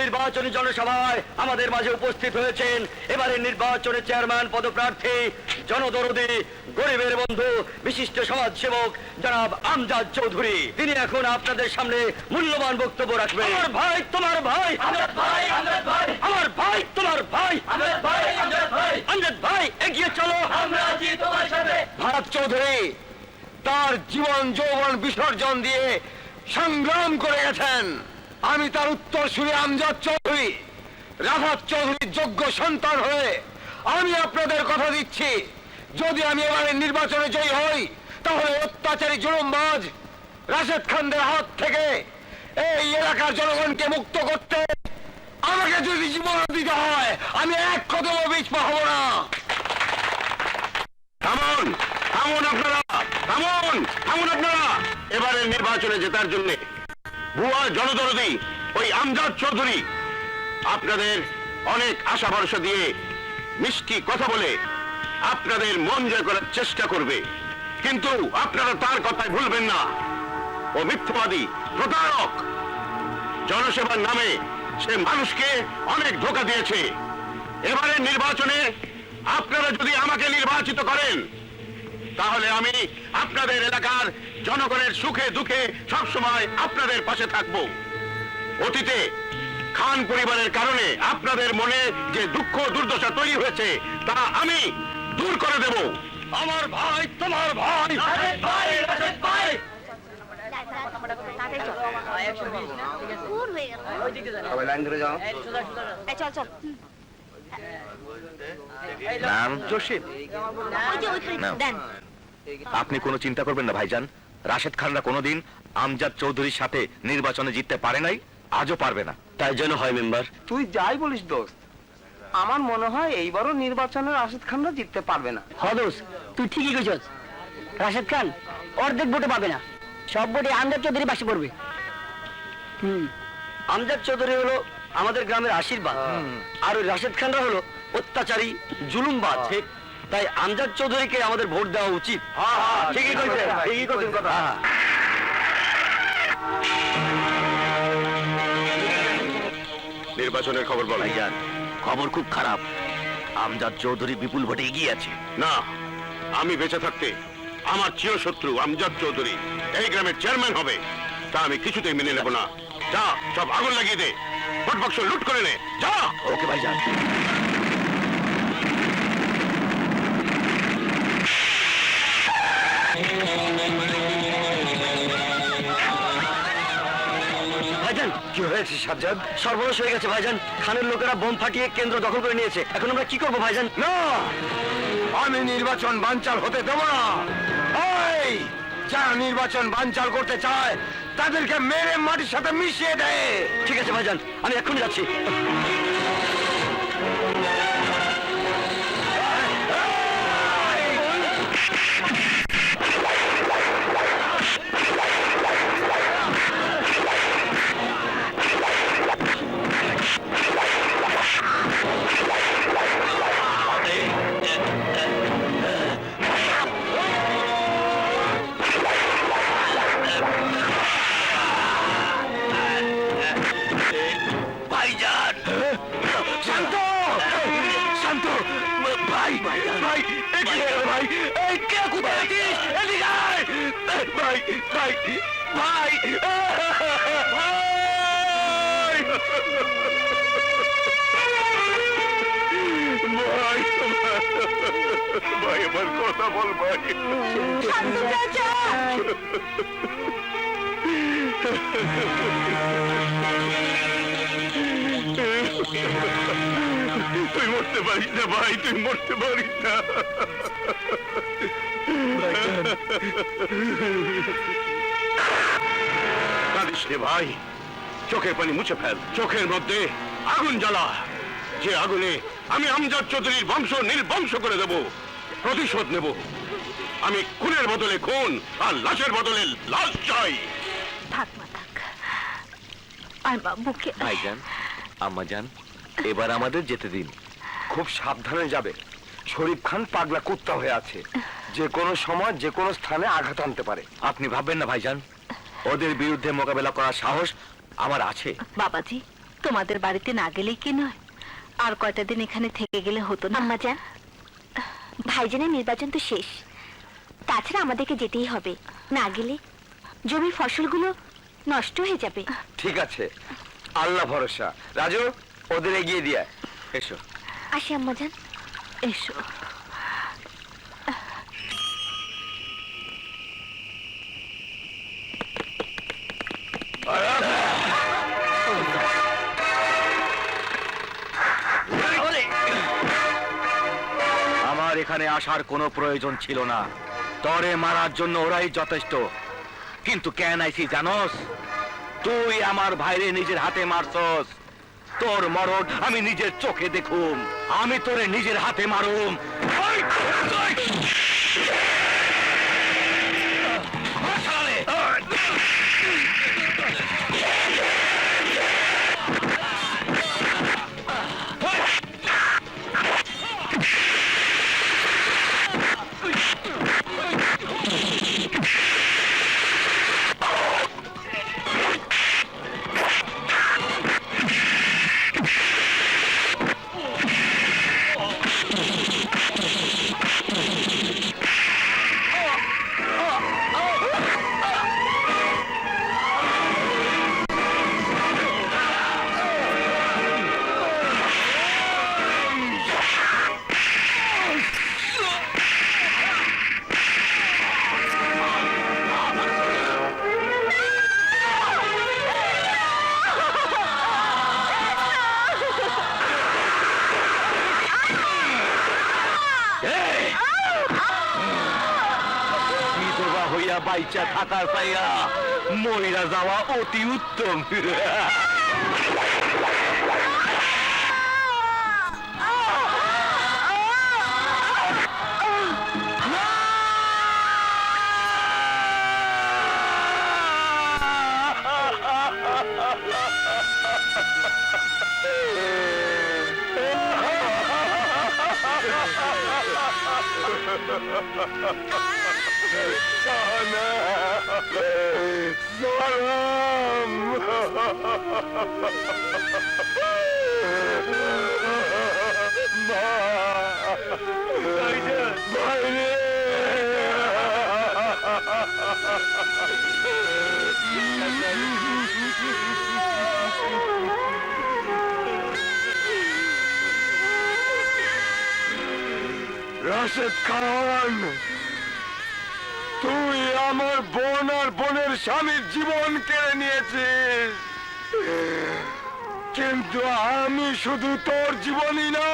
নির্বাচনী জনসভায় আমাদের মাঝে উপস্থিত হয়েছেন এবারের নির্বাচনে চেয়ারম্যান পদপ্রার্থী জনদরদী গরিবের বন্ধু বিশিষ্ট সমাজসেবক জনাব আমজাদ চৌধুরী। তিনি এখন আপনাদের সামনে মূল্যবান বক্তব্য রাখবেন। আমার ভাই তোমার ভাই, আমজাদ ভাই, আমজাদ ভাই, আমার ভাই তোমার ভাই, আমজাদ ভাই, আমজাদ ভাই, আমজাদ ভাই, এগিয়ে চলো, আমরা আছি তোমার সাথে। ভারত চৌধুরী তার জীবন যৌবন বিসর্জন দিয়ে সংগ্রাম করে গেছেন। আমি তার উত্তরসূরি আমজাদ চৌধুরী, রাফাত চৌধুরীর যোগ্য সন্তান হয়ে আমি আপনাদের কথা দিচ্ছি, যদি আমি এবারের নির্বাচনে জয়ী হই তাহলে অত্যাচারী জুলুমবাজ রাশেদ খানদের হাত থেকে এই এলাকার জনগণকে মুক্ত করতে আমাকে যদি জীবন দিতে হয় আমি এক কদমও পিছপা হব না। থামুন, থামুন আপনারা, থামুন, থামুন আপনারা। এবারের নির্বাচনে জেতার জন্য ভুয়া জনদরদী ওই আমজাদ চৌধুরী আপনাদের অনেক আশা ভরসা দিয়ে মিষ্টি কথা বলে আপনাদের মন জয় করার চেষ্টা করবে, কিন্তু আপনারা তার কথায় ভুলবেন না। ও মিথ্যাবাদী, প্রতারক। জনসেবার নামে সে মানুষকে অনেক ধোঁকা দিয়েছে। এবারের নির্বাচনে আপনারা যদি আমাকে নির্বাচিত করেন তাহলে আমি আপনাদের এলাকার জনগণের সুখে দুঃখে সবসময় আপনাদের পাশে থাকব। অতীতে খান পরিবারের কারণে আপনাদের মনে যে দুঃখ দুর্দশা তৈরি হয়েছে তা আমি দূর করে দেব। আমার ভাই তোমার ভাই, রাশেদ ভাই, রাশেদ ভাই, সবাই লাইন ধরে যাও। চল চল নাম জসিম। দেন। আপনি কোনো চিন্তা করবেন না ভাইজান, রাশেদ খানরা কোনোদিন আমজাদ চৌধুরীর সাথে নির্বাচনে জিততে পারে নাই, আজও পারবে না। তাই যেন হয় মেম্বার। তুই যাই বলিস দোস্ত, আমার মনে হয় এইবারও নির্বাচনে রাশেদ খানরা জিততে পারবে না। হদোস তুই ঠিকই কইছস, রাশেদ খান অর্ধেক ভোটে পাবে না, সব ভোটে আমজাদ চৌধুরী পাশে পড়বে। আমজাদ চৌধুরী হলো আমাদের গ্রামের আশীর্বাদ, আর ওই রাশেদ খানরা হলো অত্যাচারী জুলুমবাজ। ঠিক, তাই আমজাদ চৌধুরীকে আমাদের ভোট দেওয়া উচিত। ঠিকই কইছেন, ঠিকই কইছেন কথা। নির্বাচনের খবর বল। ভাইজান, খবর খুব খারাপ। আমজাদ চৌধুরী বিপুল ভোটে এগিয়ে আছে। না, আমি বেঁচে থাকতে আমার চিরশত্রু আমজাদ চৌধুরী এই গ্রামের চেয়ারম্যান হবে তা আমি কিছুতেই মেনে নেব না। যা, সব আগুন লাগিয়ে দে, ভোট বাক্স লুট করে নে, যা। ওকে ভাইজান। ভাইজান, কি হয়েছে সাজ্জাদ? সর্বনাশ হয়ে গেছে ভাইজান। খানের লোকেরা বোম ফাটিয়ে কেন্দ্র দখল করে নিয়েছে। এখন আমরা কি করবো ভাইজান? না, আমি নির্বাচন বানচাল হতে দেব না। এই যারা নির্বাচন বানচাল করতে চায় তাদেরকে মেরে মাটির সাথে মিশিয়ে দেয়। ঠিক আছে ভাইজান, আমি এক্ষুনি যাচ্ছি। ভাইজান, শান্ত, শান্ত, ভাই, ভাই, এগিয়ে আয় ভাই, এই কে কোথায় আছিস? এদিকে আয়, ভাই, ভাই, ভাই, ভাই, আমার কথা বল ভাই। তুই মরতে পারিস না ভাই, তুই মরতে পারিস না। কাঁদিস রে ভাই, চোখের পানি মুছে ফেল, চোখের মধ্যে আগুন জ্বালা। যে আগুনে আমি আমজাদ চৌধুরীর বংশ নির্বংশ করে দেব, প্রতিশোধ নেব। আমি খুনের বদলে খুন আর লাশের বদলে লাশ চাই। থাক মা থাক, আর বাবুকে ভাইজান, আম্মাজান, এবার আমাদের যেতে দিন। খুব সাবধানে যাবে। শরীফ খান পাগলা কুত্তা হয়ে আছে, যে কোনো সময় যে কোনো স্থানে আঘাত আনতে পারে। আপনি ভাববেন না ভাইজান, ওদের বিরুদ্ধে মোকাবেলা করার সাহস আমার আছে। বাবাজি, তোমাদের বাড়িতে না গেলেই কি নয়, আর কয়টা দিন এখানে থেকে গেলে হতো না? আম্মা যান, ভাইজানের নির্বাচন তো শেষ, তাছাড়া আমাদেরকে যেতেই হবে, না গেলে জমির ফসলগুলো নষ্ট হয়ে যাবে। ঠিক আছে, আল্লাহ ভরসা। রাজু, ওদের এগিয়ে দিয়া এসো। আসি আম্মা যান। এসো। আমার এখানে আসার কোনো প্রয়োজন ছিল না, তরে মারার জন্য ওরাই যথেষ্ট। কিন্তু কেন আইছি জানোস? তুই আমার ভাইরে নিজের হাতে মারছস, তোর মরণ আমি নিজের চোখে দেখুম, আমি তোরে নিজের হাতে মারুম। ওই! ওই! বিধবা হইয়া বাইচা থাকার পাইয়া মইরা যাওয়া অতি উত্তম। রাশেদ খান, তুই আমার বোন আর বোনের স্বামীর জীবন কেড়ে নিয়েছিস, কিন্তু আমি শুধু তোর জীবনই না,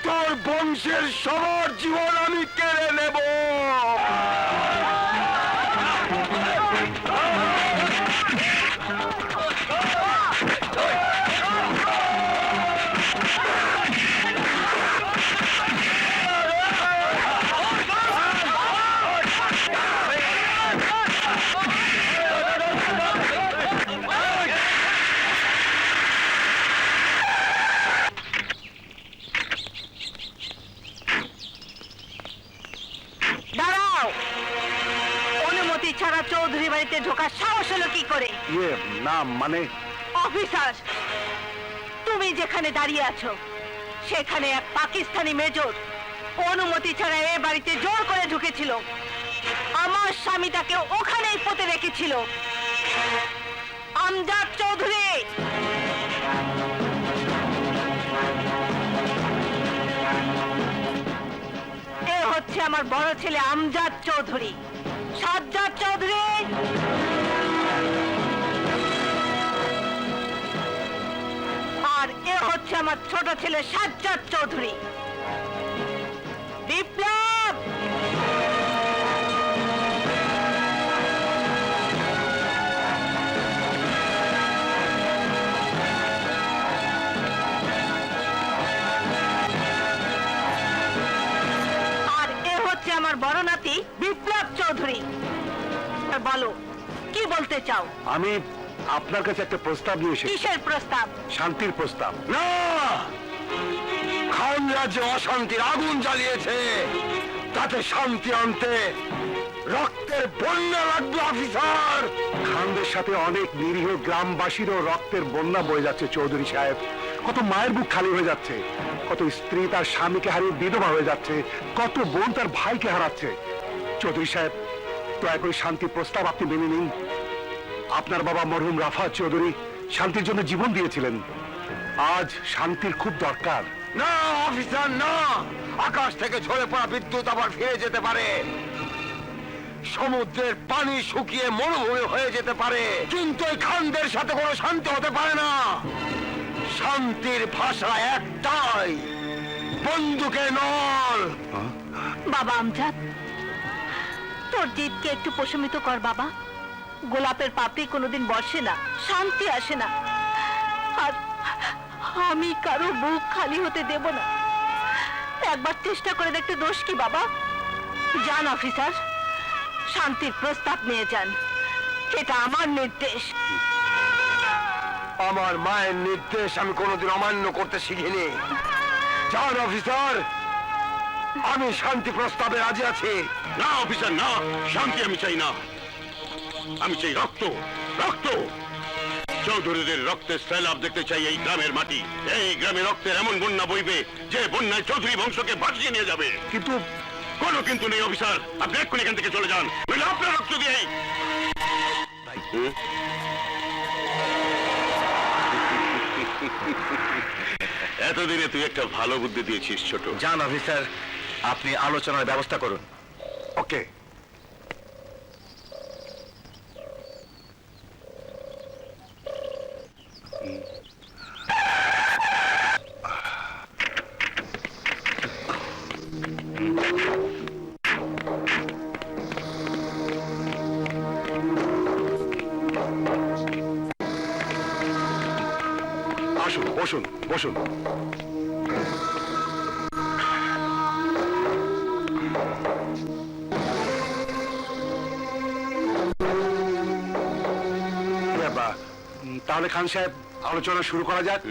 তোর বংশের সবার জীবন আমি কেড়ে নেব। দাঁড়াও! অনুমতি ছাড়া চৌধুরী বাড়িতে ঢোকার সাহস হলো কি করে? না মানে অফিসার, তুমি যেখানে দাঁড়িয়ে আছো সেখানে এক পাকিস্তানি মেজর অনুমতি ছাড়া এ বাড়িতে জোর করে ঢুকেছিল। আমার স্বামী তাকে ওখানেই পুঁতে রেখেছিল। আমজাদ চৌধুরী! এ হচ্ছে আমার বড় ছেলে আমজাদ চৌধুরী। সাজ্জাদ চৌধুরী! আর এ হচ্ছে আমার ছোট ছেলে সাজ্জাদ চৌধুরী। বিপ্লব! আর এ হচ্ছে আমার বড় নাতি বিপ্লব চৌধুরী। বলো, কি বলতে চাও? আমি আপনার কাছে একটা প্রস্তাব নিয়ে এসেছি। কিসের প্রস্তাব? শান্তির প্রস্তাব। না, খান রাজ্যে অশান্তির আগুন জ্বালিয়েছে, তাতে শান্তি আনতে রক্তের বন্যা লাগবে অফিসার। খানদের সাথে অনেক নিরীহ গ্রামবাসীরও রক্তের বন্যা বয়ে যাচ্ছে চৌধুরী সাহেব। কত মায়ের বুক খালি হয়ে যাচ্ছে, কত স্ত্রী তার স্বামীকে হারিয়ে বিধবা হয়ে যাচ্ছে, কত বোন তার ভাইকে হারাচ্ছে। চৌধুরী সাহেব, দয়া করে শান্তি প্রস্তাব আপনি মেনে নিন। আপনার বাবা মরহুম রাফাত চৌধুরী শান্তির জন্য জীবন দিয়েছিলেন। আজ শান্তির খুব দরকার। না অফিসার, না। আকাশ থেকে ঝরে পড়া বিদ্যুৎ আবার ফিরে যেতে পারে, সমুদ্রের পানি শুকিয়ে মরুভূমি হয়ে যেতে পারে, কিন্তু এই খানদের সাথে কোনো শান্তি হতে পারে না। শান্তির ভাষা একটাই, বন্দুকে নল। বাবা আমজাদ, তোর জিদকে একটু প্রশমিত কর বাবা। গোলাপের পাপড়ি কোনোদিন বসে না, শান্তি আসে না। আর আমি কারো বুক খালি হতে দেব না। একবার চেষ্টা করে দেখতে দোষ কি বাবা? যান অফিসার, শান্তির প্রস্তাব নিয়ে যান। এটা আমার নির্দেশ। আমার মায়ের নির্দেশ আমি কোনোদিন অমান্য করতে শিখিনি। যান অফিসার, আমি শান্তি প্রস্তাবে রাজি আছি। না অফিসার, না, শান্তি আমি চাই না। আমি চাই রক্ত, রক্ত। চৌধুরীদের রক্তের সৈলাব দেখতে চাই এই গ্রামের মাটি। এই গ্রামে রক্তের এমন বন্যা বইবে যে বন্যায় চৌধুরী বংশকে ভাসিয়ে নিয়ে যাবে। কিন্তু কোনো কিন্তু নেই অফিসার, আপনি এক্ষুনি এখান থেকে চলে যান, নইলে আপনার রক্ত দিয়েই। এতদিনে তুই একটা ভালো বুদ্ধি দিয়েছিস ছোট। যান অফিসার, আপনি আলোচনার ব্যবস্থা করুন। ওকে। আসুন, বসুন বসুন। তাহলে খান সাহেব, আলোচনা শুরু করা যাক।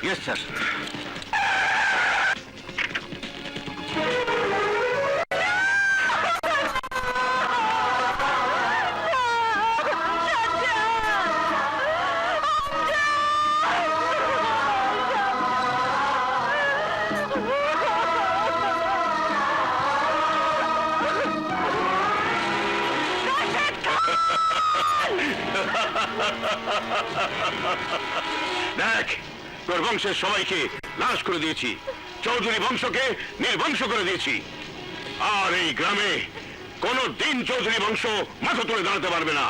Yes sir. দেখ, তোর বংশের সবাইকে নাশ করে দিয়েছি, চৌধুরী বংশকে নির্বংশ করে দিয়েছি। আর এই গ্রামে কোন দিন চৌধুরী বংশ মাথা তুলে দাঁড়াতে পারবে না।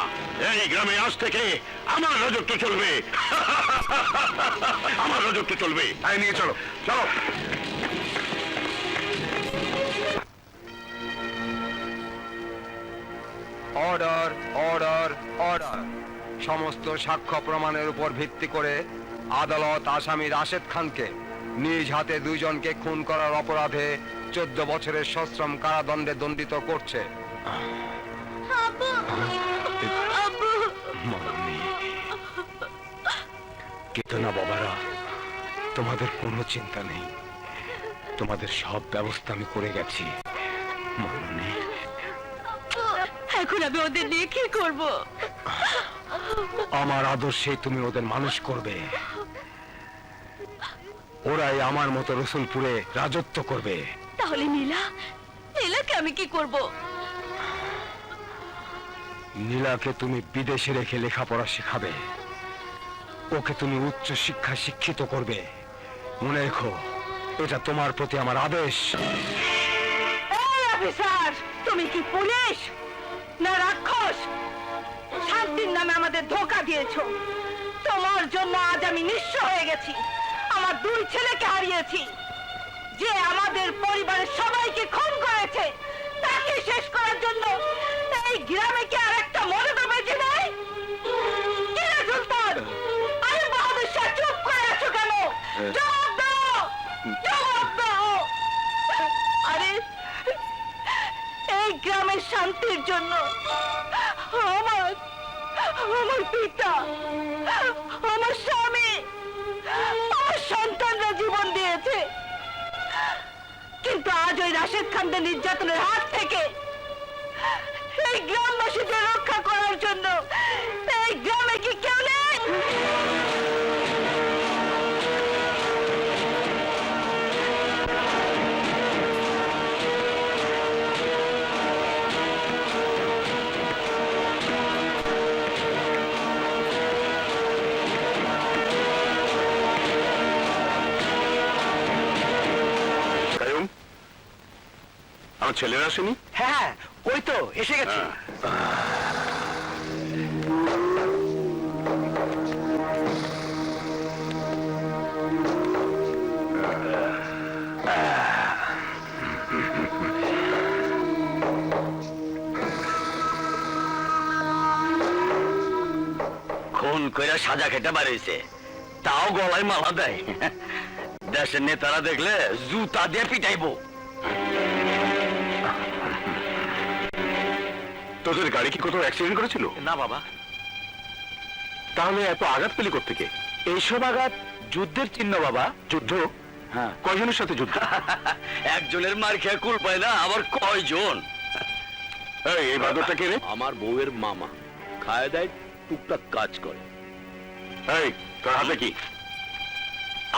এই গ্রামে আজ থেকে আমার রাজত্ব চলবে। আমার রাজত্ব চলবে। তাই নিয়ে চলো, চলো। Order, order, order. সমস্ত সাক্ষ্য প্রমাণের উপর ভিত্তি করে আদালত আসামি রাশেদ খানকে নিজ হাতে দুইজনকে খুন করার অপরাধে 14 বছরের সশ্রম কারাদণ্ডে দণ্ডিত করছে। কেতো না বাবারা, তোমাদের কোনো চিন্তা নেই, তোমাদের সব ব্যবস্থা আমি করে গেছি। মামনি, এখন আমি ওদের নিয়ে কি করব? আমার আদর্শে তুমি ওদের মানুষ করবে, ওরাই আমার মতো রসুলপুরে রাজত্ব করবে। তাহলে নীলাকে আমি কি করব? নীলাকে তুমি বিদেশে রেখে লেখাপড়া শেখাবে, ওকে তুমি উচ্চ শিক্ষা শিক্ষিত করবে। মনে রেখো, এটা তোমার প্রতি আমার আদেশ। এই অফিসার, তুমি কি পুলিশ না রাক্ষস? শান্তির নামে আমাদের ধোঁকা দিয়েছো। তোমার জন্য আজ আমি নিঃস্ব হয়ে গেছি, আমার 2 ছেলেকে হারিয়েছি। যে আমাদের পরিবারের সবাইকে খুন করেছে তাকে শেষ করার জন্য এই গ্রামে কি আর একটা মদত বেঁচে নেই? কি রে সুলতান, আরে বাহাদুর শাহ, চুপ করে আছো কেন? জবাব দাও, জবাব দাও। আরে এই গ্রামের শান্তির জন্য আমার পিতা, আমার স্বামী, আমার সন্তানরা জীবন দিয়েছে, কিন্তু আজ ওই রাশেদ খানদের নির্যাতনের হাত থেকে এই গ্রামবাসীদের রক্ষা করার জন্য এই গ্রামে কি কেউ নেই? কায়ুম, আমার ছেলেরা আসেনি? হ্যাঁ, ওই তো এসে গেছে। খুন কইরা সাজা খেতে পারিছে, তাও গলায় মালা দেয়। দেশের নেতারা দেখলে জুতা দিয়ে পিটাইবো। তোদের গাড়ি কি কোথাও অ্যাক্সিডেন্ট করেছিল? না বাবা, তাহলে এত আঘাত পেলি কোত্থেকে? এইসব আঘাত যুদ্ধের চিহ্ন বাবা। যুদ্ধ? হ্যাঁ, কয়জনের সাথে যুদ্ধ? একজনের মার খেয়ে কুল পায় না, আবার কয়জন? এই বাদরটা কে রে? আমার বউয়ের মামা, খায় দেয়, টুকটাক কাজ করে। এই তোর হাতে কি?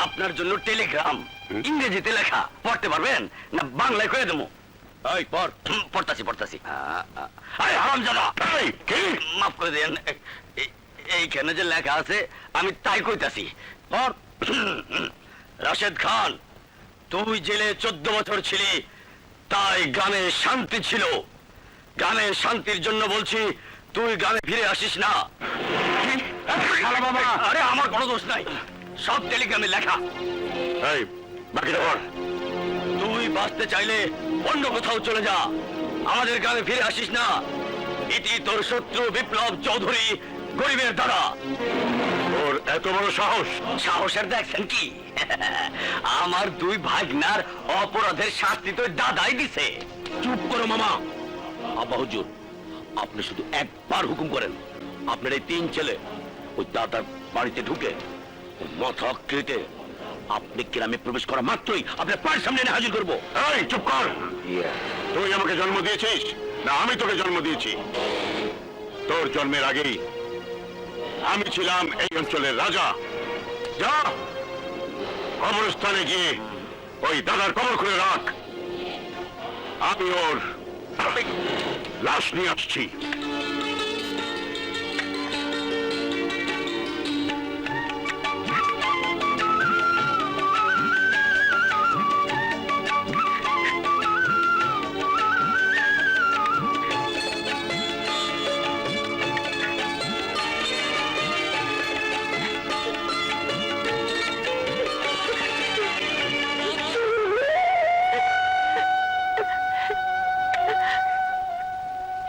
আপনার জন্য টেলিগ্রাম, ইংরেজিতে লেখা, পড়তে পারবেন না বাংলায় কয়ে দেবো? এই পড়। পড়তাছি। আরে হারামজাদা, এই কি? মাফ করে দেন, এইখানে যে লেখা আছে আমি তাই কইতাছি। পড়। রাশেদ খান, তুই জেলে 14 বছর ছিলি, তাই গ্রামে শান্তি ছিল। গ্রামের শান্তির জন্য বলছি, তুই গ্রামে ফিরে আসিস না। বাবা, আরে আমার কোনো দোষ নাই, সব টেলিগ্রামে লেখা। এই বাকিটা বল। তুই বাঁচতে চাইলে অন্য কোথাও চলে যা, আমাদের গ্রামে ফিরে আসিস না। এটি তোর শত্রু বিপ্লব চৌধুরী গরিবের দ্বারা। ওর এত বড় সাহস! সাহসের দেখছেন কি? আমার দুই ভাগনার অপরাধের শাস্তি তো দাদাই দিছে। চুপ করো মামা। আব্বা হুজুর, আপনি শুধু একবার হুকুম করেন, আপনার এই 3 ছেলে ওই দাদার বাড়িতে ঢুকে মাথা কেটে আপনি গ্রামে প্রবেশ করা মাত্রই আপনার পায়ের সামনে এনে হাজির করবো। এই চুপ কর! তুই আমাকে জন্ম দিয়েছিস না আমি তোকে জন্ম দিয়েছি? তোর জন্মের আগেই আমি ছিলাম এই অঞ্চলের রাজা। যা কবরস্থানে গিয়ে ওই দাদার কবর খুলে রাখ, আমি ওর লাশ নিয়ে আসছি।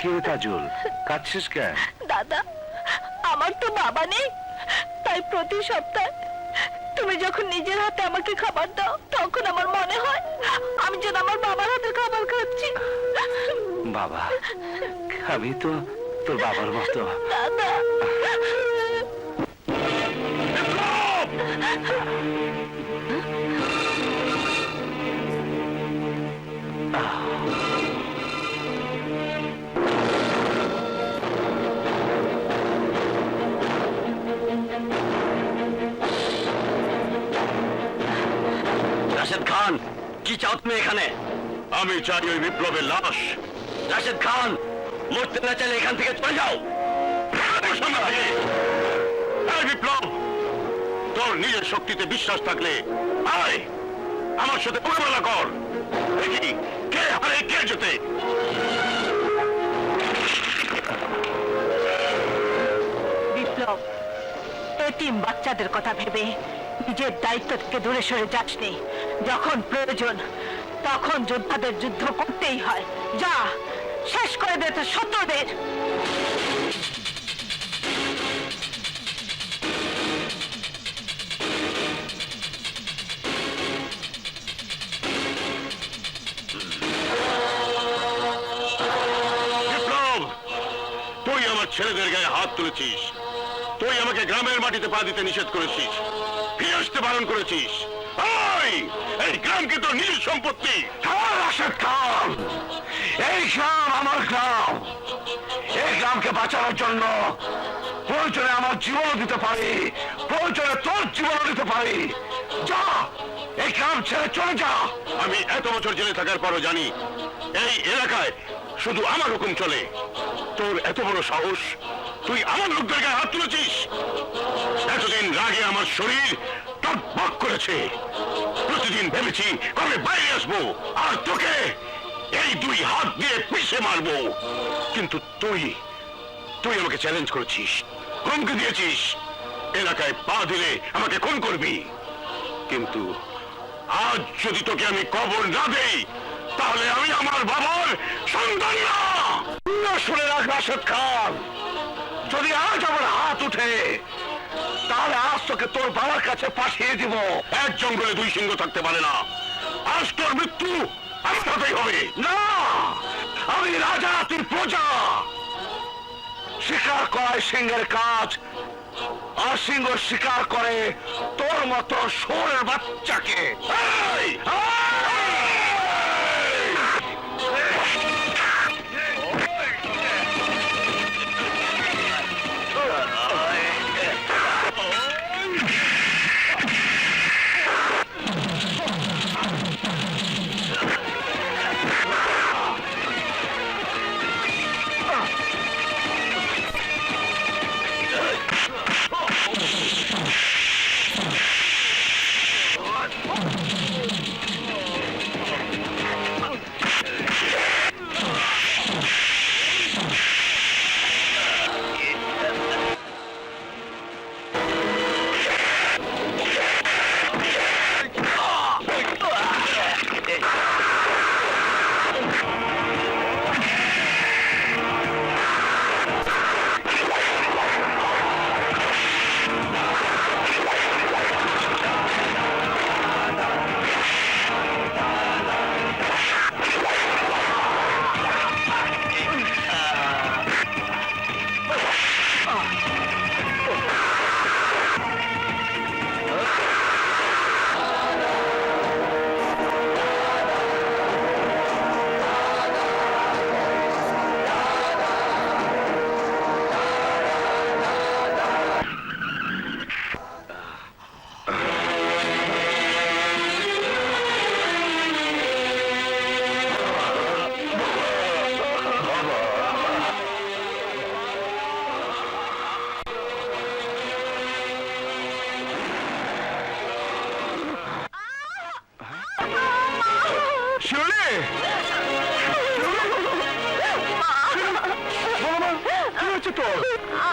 কে কাজল, কাঁদছিস কেন? দাদা, আমার তো বাবা নেই, তাই প্রতি সপ্তাহে তুমি যখন নিজের হাতে আমাকে খাবার দাও, তখন আমার মনে হয় আমি যেন আমার বাবার হাতের খাবার খাচ্ছি। বাবা, আমি তো তোর বাবার মতো। দাদা, রাশেদ খান, কি চাও তুমি এখানে? আমি চাই ওই বিপ্লবের লাশ। রাশেদ খান, মরতে না চাইলে এখান থেকে চলে যাও। এই বিপ্লব, তোর নিজের শক্তিতে বিশ্বাস থাকলে আয় আমার সাথে মোকাবেলা কর। দেখি কে হারে কে জেতে। বিপ্লব, এতিম বাচ্চাদের কথা ভেবে নিজের দায়িত্ব থেকে দূরে সরে যাসনি। যখন প্রয়োজন তখন যোদ্ধাদের যুদ্ধ করতেই হয়। যা, শেষ করে দে তোর শত্রুদের। বিপ্লব, তুই আমার ছেলেদের গায়ে হাত তুলেছিস, তুই আমাকে গ্রামের মাটিতে পা দিতে নিষেধ করেছিস, ফিরে আসতে বারণ করেছিস। এই গ্রাম কি তোর নিজের সম্পত্তি? রাশেদ খান, এই গ্রাম আমার গ্রাম। এই গ্রামকে বাঁচানোর জন্য প্রয়োজনে আমার জীবনও দিতে পারি, প্রয়োজনে তোর জীবনও দিতে পারি। যা, এই গ্রাম ছেড়ে চলে যা। আমি এত বছর জেলে থাকার পরও জানি এই এলাকায় শুধু আমার হুকুম চলে। তোর এত বড় সাহস, তুই আমার লোকদের গায়ে হাত তুলেছিস। এতদিন রাগে আমার শরীর টকবক করেছে। প্রতিদিন ভেবেছি কবে বাইরে আসবো আর তোকে এই 2 হাত দিয়ে পিষে মারবো। কিন্তু তুই আমাকে চ্যালেঞ্জ করেছিস, হুমকি দিয়েছিস, এলাকায় পা দিলে আমাকে খুন করবি। কিন্তু আজ যদি তোকে আমি কবর না দেই, তাহলে আমি আমার বাবার সন্তান না। শুনে রাখ রাশেদ খান, যদি আজ আমার হাত উঠে, তাহলে আজ তোকে তোর বাবার কাছে পাঠিয়ে দিব। এক জঙ্গলে 2 সিংহ থাকতে পারে না। আজ তোর মৃত্যু আমার সাথেই হবে। না, আমি রাজা, তুই প্রজা। শিকার করায় সিংহের কাজ, আর সিংহ শিকার করে তোর মতো শুয়োরের বাচ্চাকে। এই!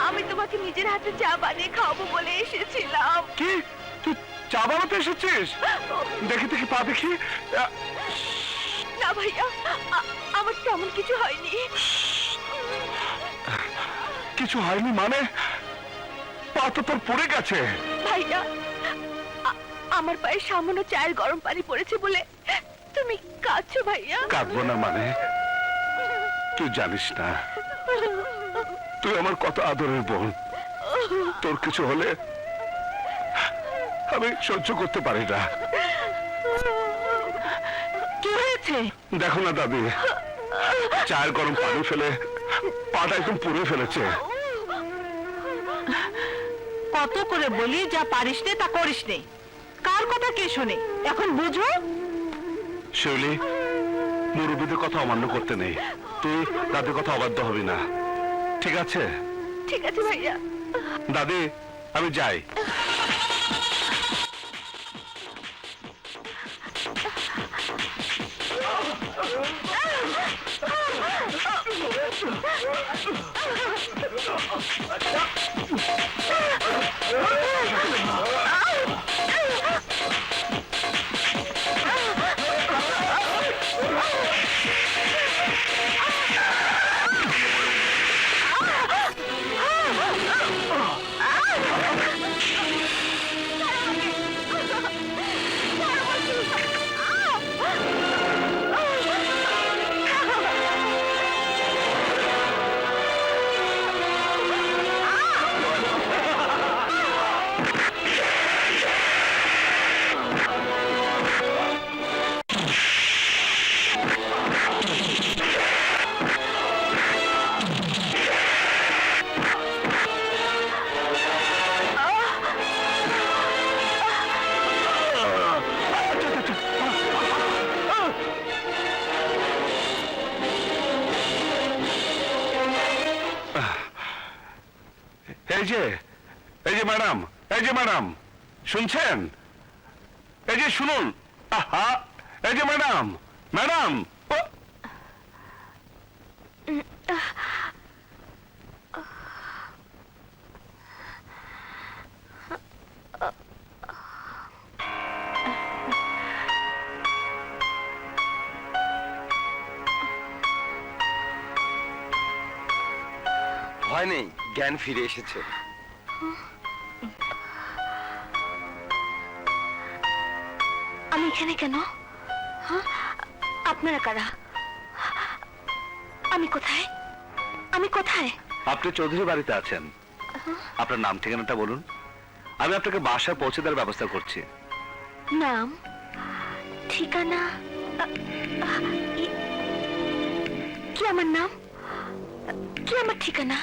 আমি তোমাকে নিজের হাতে চা বানিয়ে খাওয়াবো বলে এসেছিলাম। কি, তুই চা বানাতে এসেছিস? দেখি দেখি, পা দেখি। না ভাইয়া, আমার তেমন কিছু হয়নি। কিছু হয়নি মানে? পা তো তোর পড়ে গেছে। ভাইয়া, আমার পায়ে সামান্য চায়ের গরম পানি পড়েছে বলে তুমি কাঁদছো ভাইয়া? কাঁদবো না মানে? তুই জানিস না তুই আমার কত আদরের বোন। তোর কিছু হলে আমি সহ্য করতে পারি না। কি হয়েছে? দেখো না দাদি, চায়ের গরম পানি ফেলে পাটা একদম পুড়ে ফেলেছে। কত করে বলি যা পারিস নে তা করিস নে, কার কথা কে শোনে? এখন বুঝো। শিউলি, মুরব্বীদের কথা অমান্য করতে নেই। তুই দাদির কথা অবাধ্য হবি না, ঠিক আছে? ঠিক আছে ভাইয়া। দাদি, আমি যাই। এই যে ম্যাডাম, এই যে ম্যাডাম, শুনছেন? এই যে শুনুন, আহা, এই যে ম্যাডাম, ম্যাডাম, ও, ভয় নেই, জ্ঞান ফিরে এসেছে। আমি এখানে কেন? হ্যাঁ? আপনারা কারা? আমি কোথায়? আমি কোথায়? আপনি চৌধুরী বাড়িতে আছেন। আপনার নাম ঠিকানাটা বলুন, আমি আপনাকে বাসায় পৌঁছে দেওয়ার ব্যবস্থা করছি। নাম, ঠিকানা, কি আমার নাম? কি আমার ঠিকানা?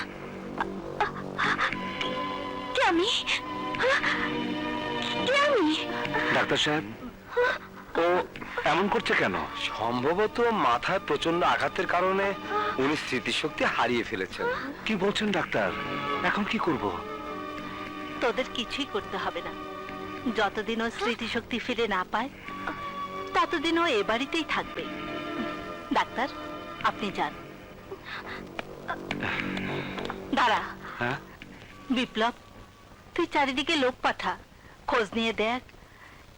কে আমি? কে আমি? ডাক্তার সাহেব, ও এমন করছে কেন? সম্ভবত মাথায় প্রচন্ড আঘাতের কারণে উনি স্মৃতিশক্তি হারিয়ে ফেলেছেন। কি বলছেন ডাক্তার? এখন কি করব? তোদের কিছুই করতে হবে না। যতদিন ও স্মৃতিশক্তি ফিরে না পায় ততদিন ও এ বাড়িতেই থাকবে। ডাক্তার, আপনি যান। দাঁড়া। হ্যাঁ, বিপ্লব, তুই চারিদিকে লোক পাঠা, খোঁজ নিয়ে দেখ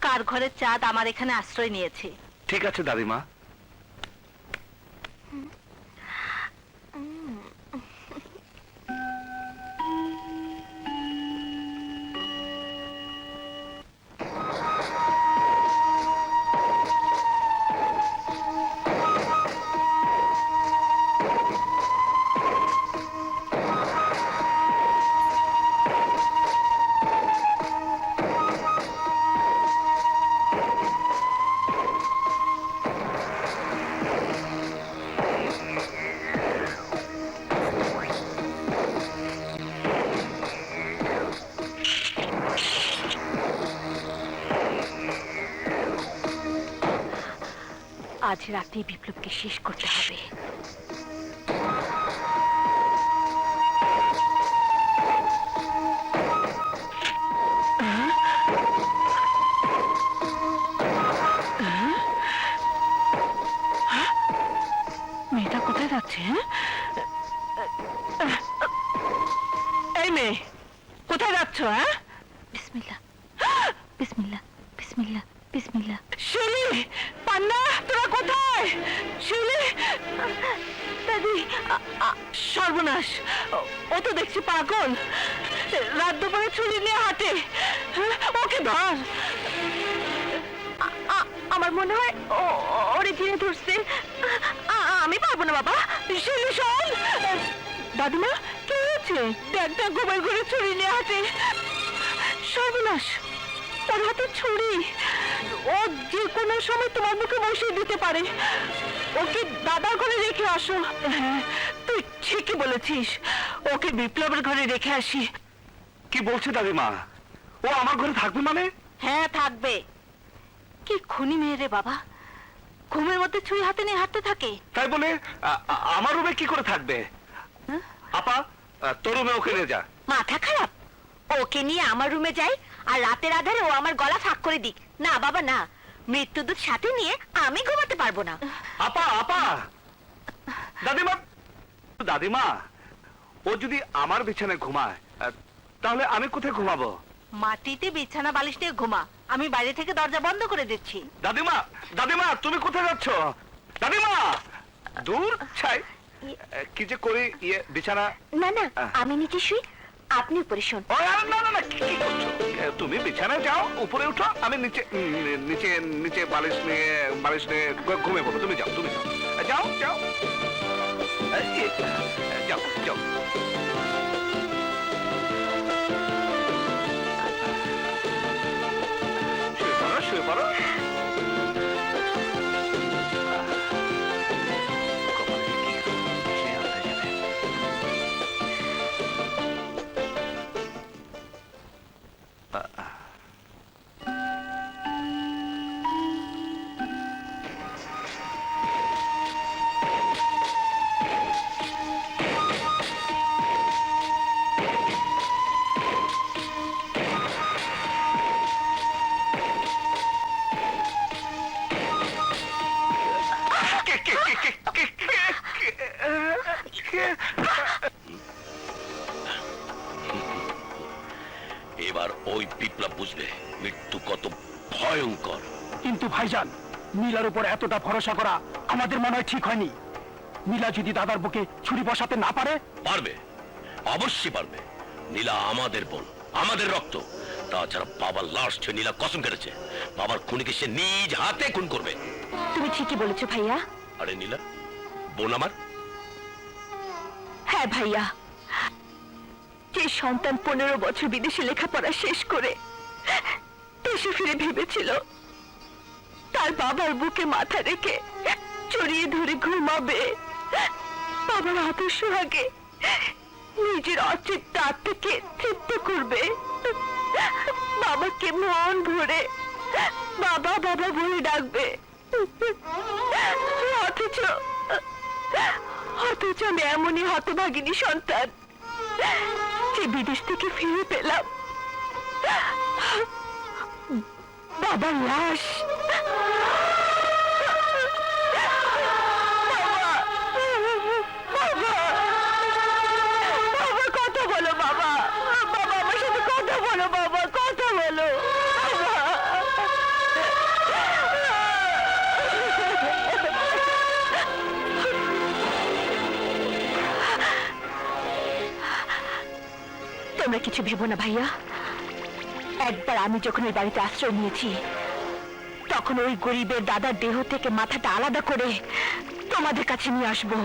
কার ঘরের চাঁদ আমার এখানে আশ্রয় নিয়েছে। ঠিক আছে দাদিমা। আজ রাতে বিপ্লবকে শেষ করতে হবে। মেয়েটা কোথায় যাচ্ছে? এই মেয়ে, কোথায় যাচ্ছ? হ্যাঁ, বিসমিল্লাহ, বিসমিল্লাহ, বিসমিল্লাহ, বিসমিল্লাহ। শিউলি, পান্না, তোরা কোথায়? শিউলি, দাদি, সর্বনাশ, ও তো দেখছি পাগল। রাত দুপুরে ছুরি নিয়ে হাঁটে। ওকে ধর। আমার মনে হয় ওরে ঘিরে ধরছে। আমি পারবো না বাবা। শিউলি, শোন। দাদিমা, কি হয়েছে? দেখ, গোবর ঘরে ছুরি নিয়ে হাঁটে। সর্বনাশ, ওর হাতে ছুরি। ও যে কোনো সময় তোমার মুখে বসিয়ে দিতে পারে। ওকে দাদার ঘরে রেখে আসো। হ্যাঁ, তুই ঠিকই বলেছিস। ওকে বিপ্লবের ঘরে রেখে আসি। কি বলছে দাদিমা? ও আমার ঘরে থাকবে মানে? হ্যাঁ, থাকবে। কি খুনি মেয়ে রে বাবা, ঘুমের মধ্যে ছুরি হাতে নিয়ে হাঁটতে থাকে। তাই বলে আমার রুমে কি করে থাকবে? হ্যাঁ? আপা, তোর রুমে ওকে নিয়ে যা। মাথা খারাপ? ওকে নিয়ে আমার রুমে যাই আর রাতের আধারে ও আমার গলা ফাঁক করে দিক? না বাবা না, মৃত্যুদূত সাথে নিয়ে আমি ঘুমাতে পারবো না। আপা, আপা, দাদিমা, দাদিমা, ও যদি আমার বিছানায় ঘুমায় তাহলে আমি কোথায় ঘুমাবো? মাটিতে বিছানা বালিশ নিয়ে ঘুমা, আমি বাইরে থেকে দরজা বন্ধ করে দিচ্ছি। দাদিমা, দাদিমা, তুমি কোথায় যাচ্ছ? দাদিমা, দূর ছাই, কি যে করি বিছানা। না না, আমি নিচে শুই, আপনি উপরে শোন। ও, না না না, কি করছো? তুমি বিছানায় যাও, উপরে উঠো, আমি নিচে নিচে নিচে বালিশ নিয়ে ঘুমিয়ে পড়ো। তুমি যাও, তুমি যাও, যাও যাও, যাও যাও। শুয়ে পড়ো, শুয়ে পড়ো। বুঝবে মৃত্যু কত ভয়ঙ্কর। কিন্তু ভাইজান, নীলার উপর এতটা ভরসা করা আমাদের মনে হয় ঠিক হয়নি। নীলা যদি দাদার বুকে ছুরি বসাতে না পারে? পারবে, অবশ্যই পারবে। নীলা আমাদের বোন, আমাদের রক্ত। তাছাড়া বাবার লাশ ছুঁয়ে নীলা কসম কেটেছে বাবার খুনিকে সে নিজ হাতে খুন করবে। তুমি ঠিকই বলেছো ভাইয়া। আরে নীলা, বোন আমার। হ্যাঁ ভাইয়া, যে সন্তান 15 বছর বিদেশে লেখাপড়া শেষ করে দেশে ফিরে ভেবেছিল তার বাবার বুকে মাথা রেখে জড়িয়ে ধরে ঘুমাবে, বাবার হাতের সোহাগে নিজের অতৃপ্ত আত্মাকে তৃপ্ত করবে, বাবাকে মন ভরে বাবা বাবা বলে ডাকবে, অথচ অথচ আমি এমনই হতভাগিনী সন্তান যে বিদেশ থেকে ফিরে পেলাম বাবার লাশ। কথা বলো বাবা, বাবা আমার সাথে কথা বলো, বাবা কথা বলো। তোমরা কিছু ভেবো না ভাইয়া, একবার আমি যখন ওই বাড়িতে আশ্রয় নিয়েছি তখন ওই গরিবের দাদার দেহ থেকে মাথাটা আলাদা করে তোমাদের কাছে নিয়ে আসবো।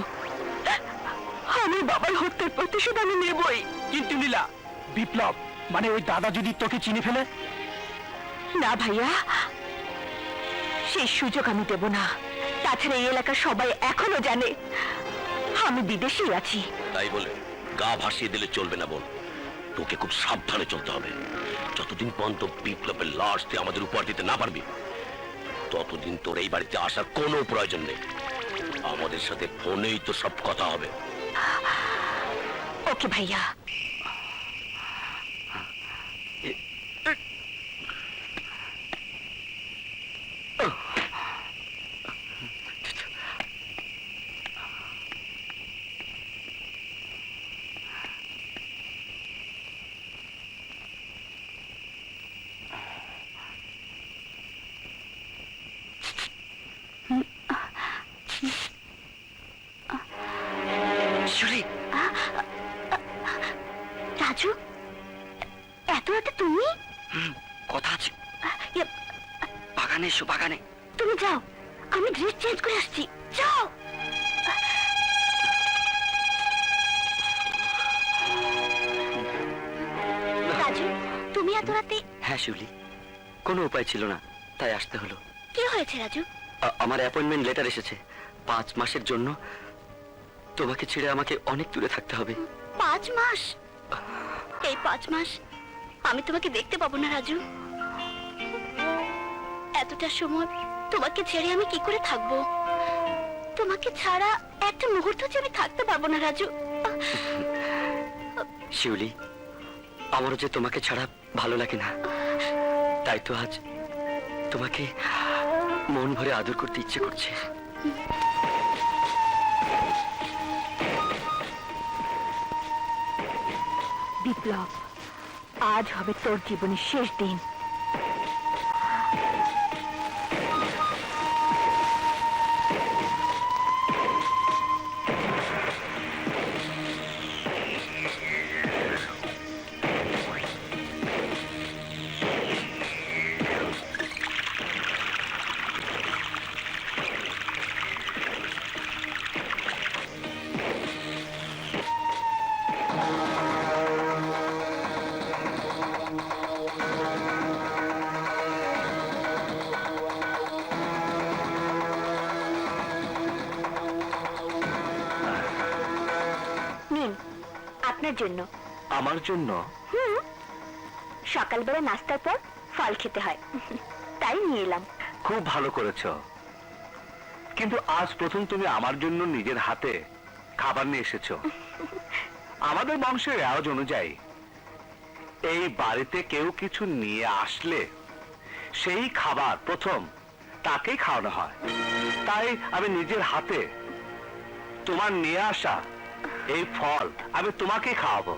আমি বাবার হত্যার প্রতিশোধ আমি নেবই। কিন্তু নীলা, বিপ্লব মানে ওই দাদা যদি তোকে চিনে ফেলে? না ভাইয়া, সেই সুযোগ আমি দেব না। তাছাড়া এই এলাকার সবাই এখনো জানে আমি বিদেশেই আছি। তাই বলে গা ভাসিয়ে দিলে চলবে না বোন, তোকে খুব সাবধানে চলতে হবে। যতদিন পর্যন্ত বিপ্লবের লাশ তুই আমাদের উপহার দিতে না পারবি ততদিন তোর এই বাড়িতে আসার কোনো প্রয়োজন নেই। আমাদের সাথে ফোনেই তো সব কথা হবে। ওকে ভাইয়া। রাজু, এত রাতে তুমি? কথা আছে, ইয়ে, বাগানে এসো, বাগানে। তুমি যাও, আমি ড্রেস চেঞ্জ করে আসছি। যাও। রাজু, তুমি এত রাতে? হ্যাঁ শিউলি, কোনো উপায় ছিল না, তাই আসতে হলো। কি হয়েছে রাজু? আমার অ্যাপয়েন্টমেন্ট লেটার এসেছে। 5 মাসের জন্য তোমাকে ছেড়ে আমাকে অনেক দূরে থাকতে হবে। 5 মাস? এই 5 মাস আমি তোমাকে দেখতে পাবো না রাজু। এতটা সময় তোমাকে ছেড়ে আমি কি করে থাকবো? তোমাকে ছাড়া একটা মুহূর্ত যে আমি থাকতে পারবো না রাজু। শিউলি, আমারও যে তোমাকে ছাড়া ভালো লাগে না, তাই তো আজ তোমাকে মন ভরে আদর করতে ইচ্ছে করছে। বিপ্লব, আজ হবে তোর জীবনের শেষ দিন। নিন, আপনার জন্য। আমার জন্য? সকালবেলা নাস্তার পর ফল খেতে হয়, তাই নিয়ে এলাম। খুব ভালো করেছ, কিন্তু আজ প্রথম তুমি আমার জন্য নিজের হাতে খাবার নিয়ে এসেছো। আমাদের বংশের রেওয়াজ অনুযায়ী এই বাড়িতে কেউ কিছু নিয়ে আসলে সেই খাবার প্রথম তাকেই খাওয়ানো হয়। তাই আমি নিজের হাতে তোমার নিয়ে আসা এই ফল আমি তোমাকে খাওয়াবো।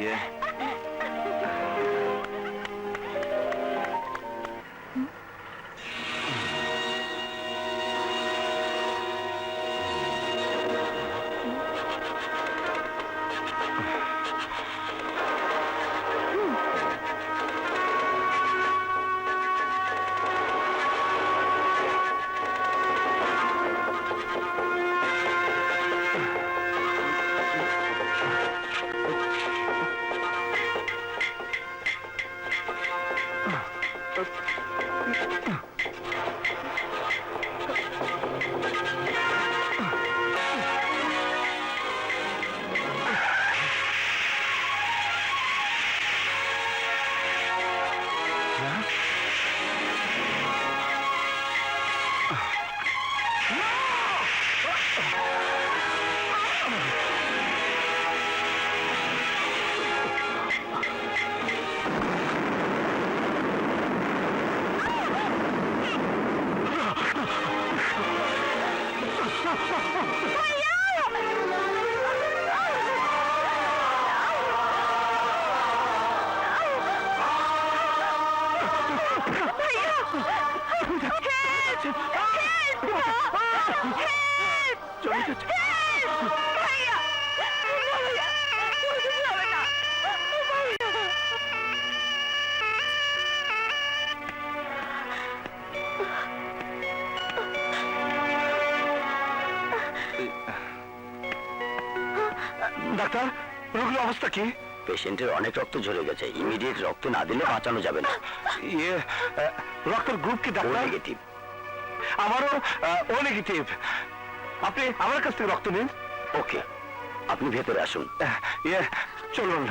ইয়ে ডাক্তার, রোগীর অবস্থা কি? পেশেন্টের অনেক রক্ত ঝরে গেছে, ইমিডিয়েট রক্ত না দিলে বাঁচানো যাবে না। ইয়ে রক্তের গ্রুপ কি ডাক্তার? নেগেটিভ। আমারও ও নেগেটিভ। আপনি আমার কাছ থেকে রক্ত নিন। ওকে, আপনি ভেতরে আসুন। ইয়ে চলুন।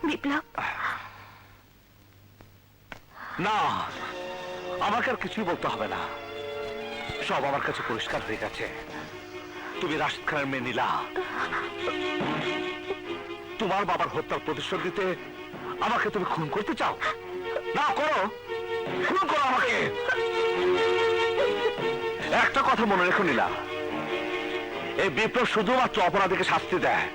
বিপ্লব, না, আমাকে আর কিছুই বলতে হবে না, সব আমার কাছে পরিষ্কার হয়ে গেছে। তুমি রাশিদ খানের মেয়ে নীলা। তোমার বাবার হত্যার প্রতিশোধ দিতে আমাকে তুমি খুন করতে চাও? না, করো, খুন করো আমাকে। একটা কথা মনে রেখো নীলা, এই বিপ্লব শুধুমাত্র অপরাধীকে শাস্তি দেয়।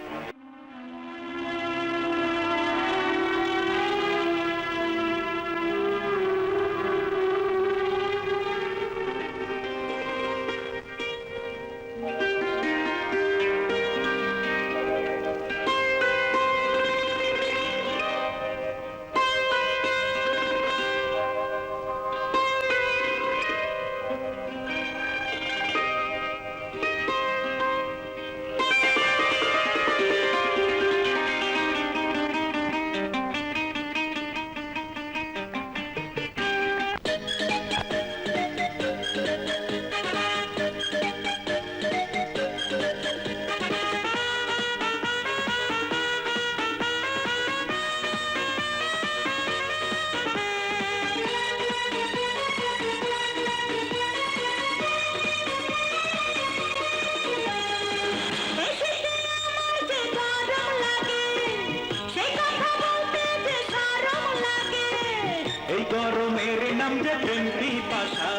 এই গরমের নাম যে প্রেম পিপাসা,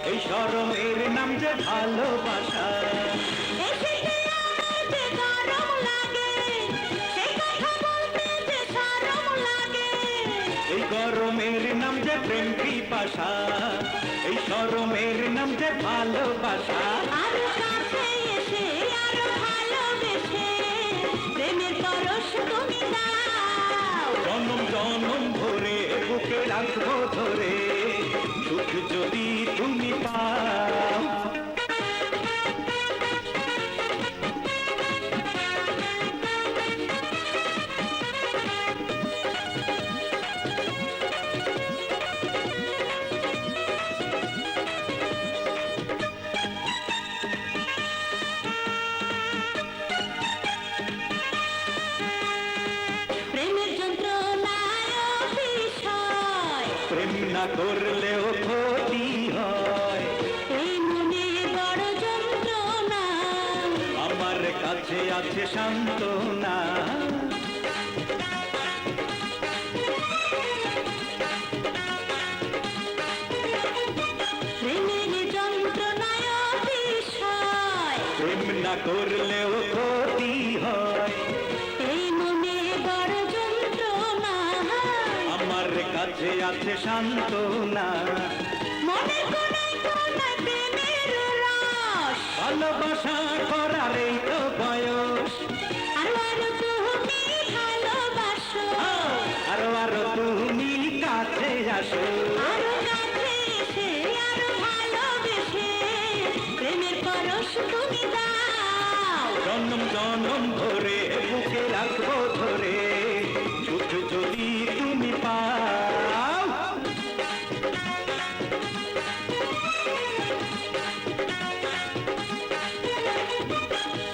এই শরমের নাম যে ভালোবাসা। এই গরমের নাম যে প্রেম পিপাসা, এই শরমের নাম যে ভালোবাসা। আরো কাছে এসে আরো ভালোবেসে প্রেমের পরশ তুমি দাও। জনম জনম ভরে বুকে রাখবো ধরে, সুখ যদি তুমি পাও। প্রেমের যন্ত্রণায় বিষয় প্রেম না করলেও ক্ষতি হয়, এই মনে বড় যন্ত্রণা। আমার কাছে আছে সান্ত্বনা। প্রেমের যন্ত্রণায় বিষয় প্রেম না করলেও ক্ষতি হয়, এই মনে বড় যন্ত্রণা। আমার কাছে আছে সান্ত্বনা। মনের কোনায় কোনায় প্রেমের রস, ভালোবাসা করার এই তো বয়স, আরো আরো তুমি ভালোবাসো। আরো আরো তুমি কাছে আসো। আরো কাছে এসে আরো ভালোবেসে প্রেমের পরশ তুমি দাও। জনম জনম ভরে বুকে রাখবো ধরে, সুখ যদি তুমি পাও।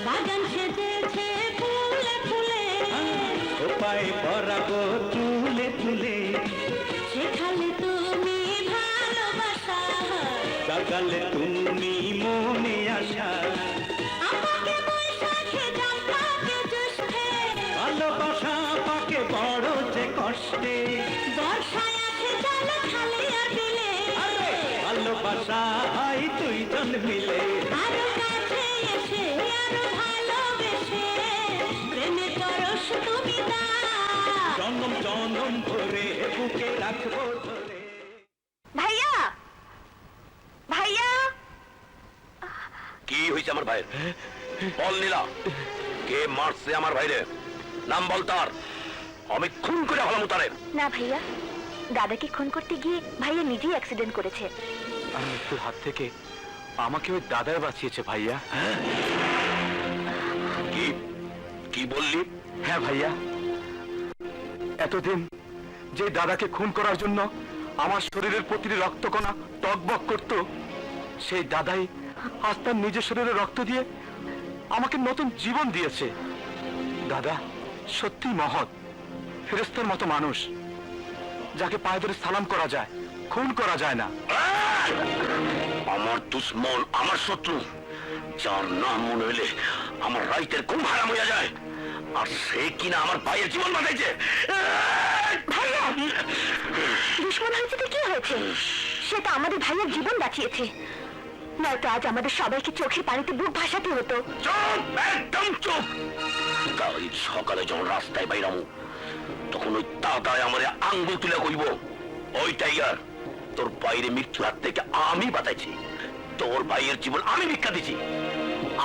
বাগান সেজেছে ফুলে ফুলে, খোপায় পরাবো চুলে চুলে, সেখানে তুমি ভালোবাসা। সকালে তুমি মনে আসা। আমাকে বৈশাখে জানলাকে জ্যৈষ্ঠে, ভালোবাসা পাকে বড় যে কষ্টে, বর্ষায় আসে জল খালে আর বিলে। ভালোবাসা হয় দুইজন মিলে। আরো কাছে এসে আরো ভালোবেসে প্রেমের পরশ তুমি দাও। জনম জনম ভরে বুকে রাখবো ধরে। ভাইয়া, ভাইয়া, কি হয়েছে আমার ভাইয়ের? বল নীলা, কে মারছে আমার ভাইরে? নাম বল তার, আমি খুন করে হলাম তারে। না ভাইয়া, দাদাকে খুন করতে গিয়ে ভাইয়া নিজেই অ্যাক্সিডেন্ট করেছে। আর মৃত্যুর হাত থেকে আমাকে ওই দাদাই বাঁচিয়েছে ভাইয়া। কি কি বললি? হ্যাঁ ভাইয়া, এতদিন যে দাদাকে খুন করার জন্য আমার শরীরের প্রতিটি রক্তকণা টকবক করত, সেই দাদাই আজ তার নিজের শরীরে রক্ত দিয়ে আমাকে নতুন জীবন দিয়েছে। দাদা সত্যি মহৎ, ফেরেশতার মতো মানুষ, যাকে পায়ে ধরে সালাম করা যায়, খুন করা যায় না। আমার দুশ্মন, আমার শত্রু, যার নাম মনে হইলে আমার রাইতের ঘুম হারাম হইয়া যায়, আর সে কিনা আমার ভাইয়ের জীবন বাঁচাইছে। ভাইয়া, দুশ্মন হয়েছে তো কি হয়েছে? সে তো আমাদের ভাইয়ের জীবন বাঁচিয়েছে, নয়তো আজ আমাদের সবাইকে চোখের পানিতে বুক ভাসাতে হতো। চুপ, একদম চুপ। কাল সকালে যখন রাস্তায় বাইরামু, তখন ওই দাদায় আমার আঙ্গুল তুলে কইব, ওই টাইগার, তোর বাইরে মৃত্যুর হাত থেকে আমি বাঁচাইছি, তোর ভাইয়ের জীবন আমি ভিক্ষা দিছি।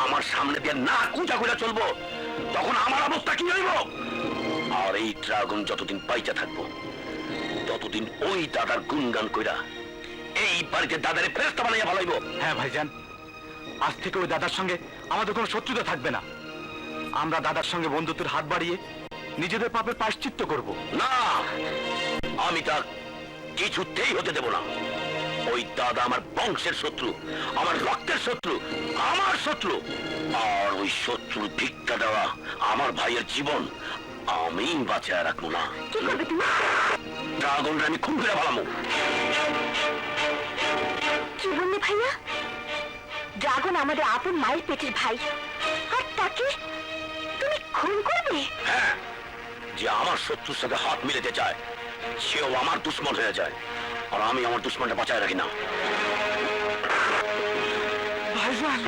আমার সামনে দিয়ে না কুচা করে চলবো, তখন আমার অবস্থা কি হইব? আর এই ড্রাগন যতদিন পাইচা থাকবো, ততদিন ওই দাদার গুণগান কইরা এই বাড়িতে দাদারে ফেরেশতা বানাইয়া ভালাইব। হ্যাঁ ভাইজান, আজ থেকে ওই দাদার সঙ্গে আমাদের কোনো শত্রুতা থাকবে না। আমরা দাদার সঙ্গে বন্ধুত্বের হাত বাড়িয়ে নিজেদের পাপের প্রায়শ্চিত্ত করব। না, আমি তা কিছুতেই হতে দেব না। ওই দাদা আমার বংশের শত্রু, আমার রক্তের শত্রু, আমার শত্রু। আর ওই শত্রুর ভিক্ষা দেওয়া আমার ভাইয়ের জীবন আমি বাঁচায় রাখবো না। কি করবে তুমি? ড্রাগনটা আমি খুন করে ভালামো। কি বললে ভাইয়া? ড্রাগন আমাদের আপন মায়ের পেটের ভাই, আর তাকে তুমি খুন করবে? হ্যাঁ, যে আমার শত্রুর সাথে হাত মিলাতে চায়, সেও আমার দুশ্মন হয়ে যায়। আর আমি আমার দুশ্মনটা বাঁচায় রাখি না। ভাইজান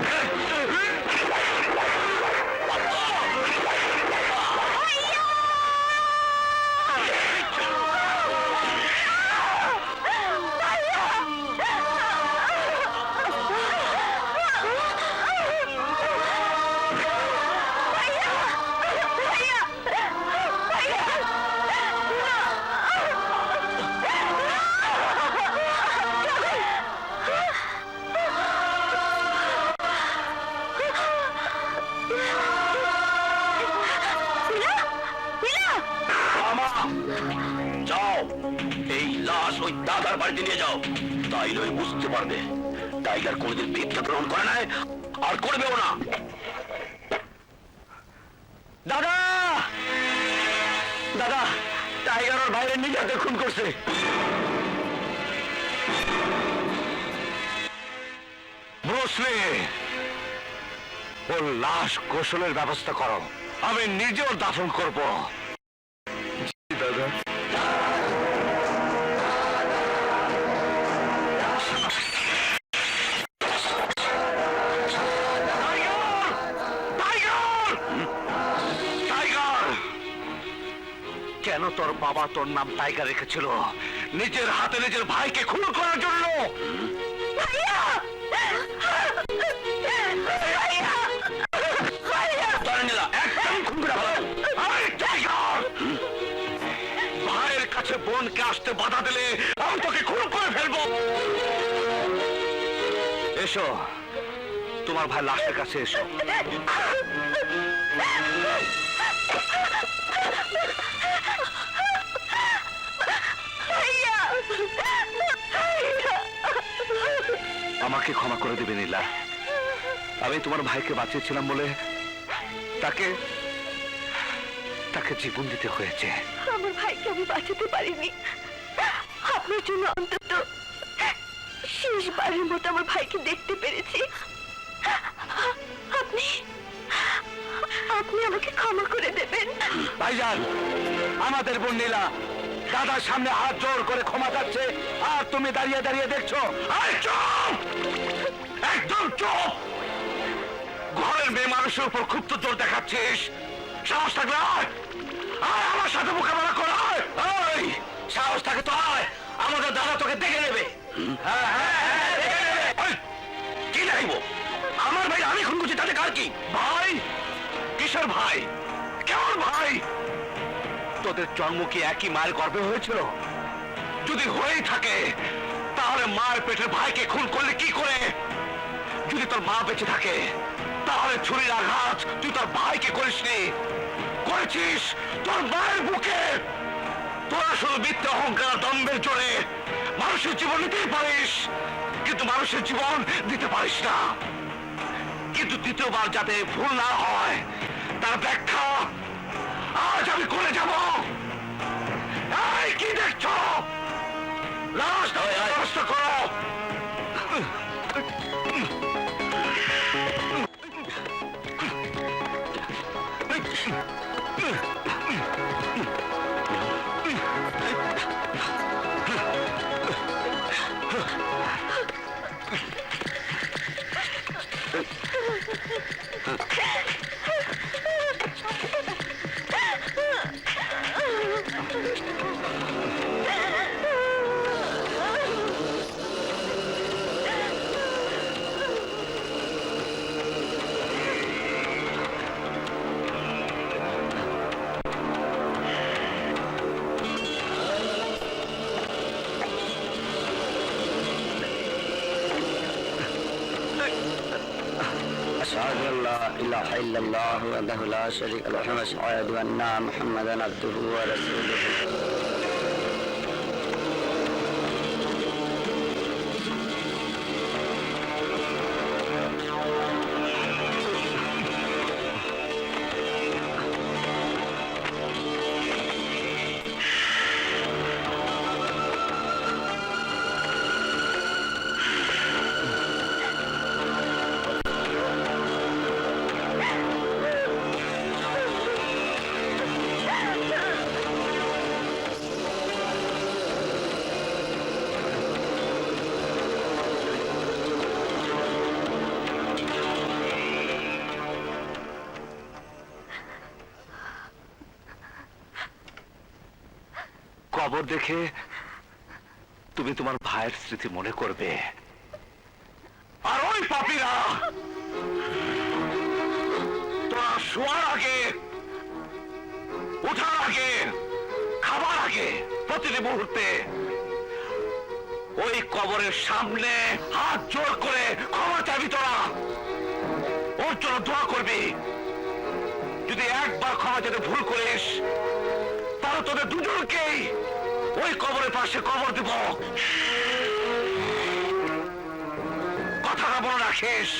যাও, এই লাশ ওই দাদার বাড়িতে নিয়ে যাও, তাইলে ওই বুঝতে পারবে টাইগার কোনোদিন ভিক্ষা গ্রহণ করে নাই আর করবেও না। দাদা দাদা টাইগার ওর ভাইয়ের নিজে হাতে খুন করছে। মুসলি ওর লাশ গোসলের ব্যবস্থা করো, আমি নিজেও দাফন করব। দাদা কেন তোর বাবা তোর নাম টাইগার রেখেছিল? নিজের হাতে নিজের ভাইকে খুন করার জন্য। ভাইয়ের কাছে বোনকে আসতে বাধা দিলে আমি তোকে খুন করে ফেলবো। এসো, তোমার ভাই লাশের কাছে এসো। আমাকে ক্ষমা করে দেবে নীলা, আমি তোমার ভাইকে বাঁচিয়েছিলাম বলে তাকে তাকে জীবন দিতে হয়েছে। আমার ভাইকে আমি বাঁচাতে পারিনি, আপনার জন্য অন্তত শেষবারের মতো আমার ভাইকে দেখতে পেরেছি। আপনি আপনি আমাকে ক্ষমা করে দেবেন। ভাইজান, আমাদের বোন নীলা দাদার সামনে হাত জোর করে ক্ষমা চাচ্ছে, আর তুমি দাঁড়িয়ে দাঁড়িয়ে দেখছো। একদম চুপ! ঘরের মেয়ে মানুষের উপর খুব তো জোর দেখাচ্ছিস, সাহস থাকলে আয়, আয় আমার সাথে মোকাবেলা কর। ওই সাহস থাকে তো আয়, আমাদের দাদা তোকে দেখে নেবে। হ্যাঁ হ্যাঁ হ্যাঁ, দেখে নেবে। ওই, কি দেখব? আমার ভাই আমি খুন করছি, তাতে কার কি? ভাই? কিসের ভাই? কেমন ভাই? তোদের জন্ম কি একই মায়ের গর্ভে হয়েছিল? যদি হয়েই থাকে তাহলে মায়ের পেটের ভাইকে খুন করলে কি করে? যদি তোর মা বেঁচে থাকে তাহলে ছুরির আঘাত তুই তোর ভাইকে করিসনি, করেছিস তোর মায়ের বুকে। তোরা শুধু মিথ্যা অহংকার দম্ভের জোরে মানুষের জীবন নিতেই পারিস, কিন্তু মানুষের জীবন দিতে পারিস না। কিন্তু দ্বিতীয়বার যাতে ভুল না হয় তার ব্যাখ্যা আজ আমি করে যাব। এই কি দেখছো? লাশ ব্যবস্থা করো। أشهد أن لا إله إلا الله وحده لا شريك له وأشهد أن محمدا عبده ورسوله কবর দেখে তুমি তোমার ভাইয়ের স্মৃতি মনে করবে, আর ওই পাপীরা তোরা শোয়ার আগে, ওঠার আগে, খাবার আগে প্রতিটি মুহূর্তে ওই কবরের সামনে হাত জোর করে ক্ষমা চাবি, তোরা ওর জন্য দোয়া করবি। যদি একবার ক্ষমা চাইতে ভুল করিস তাহলে তোদের দুজনকেই ওই কবরের পাশে কবর দিব। কথাটা মনে রাখিস।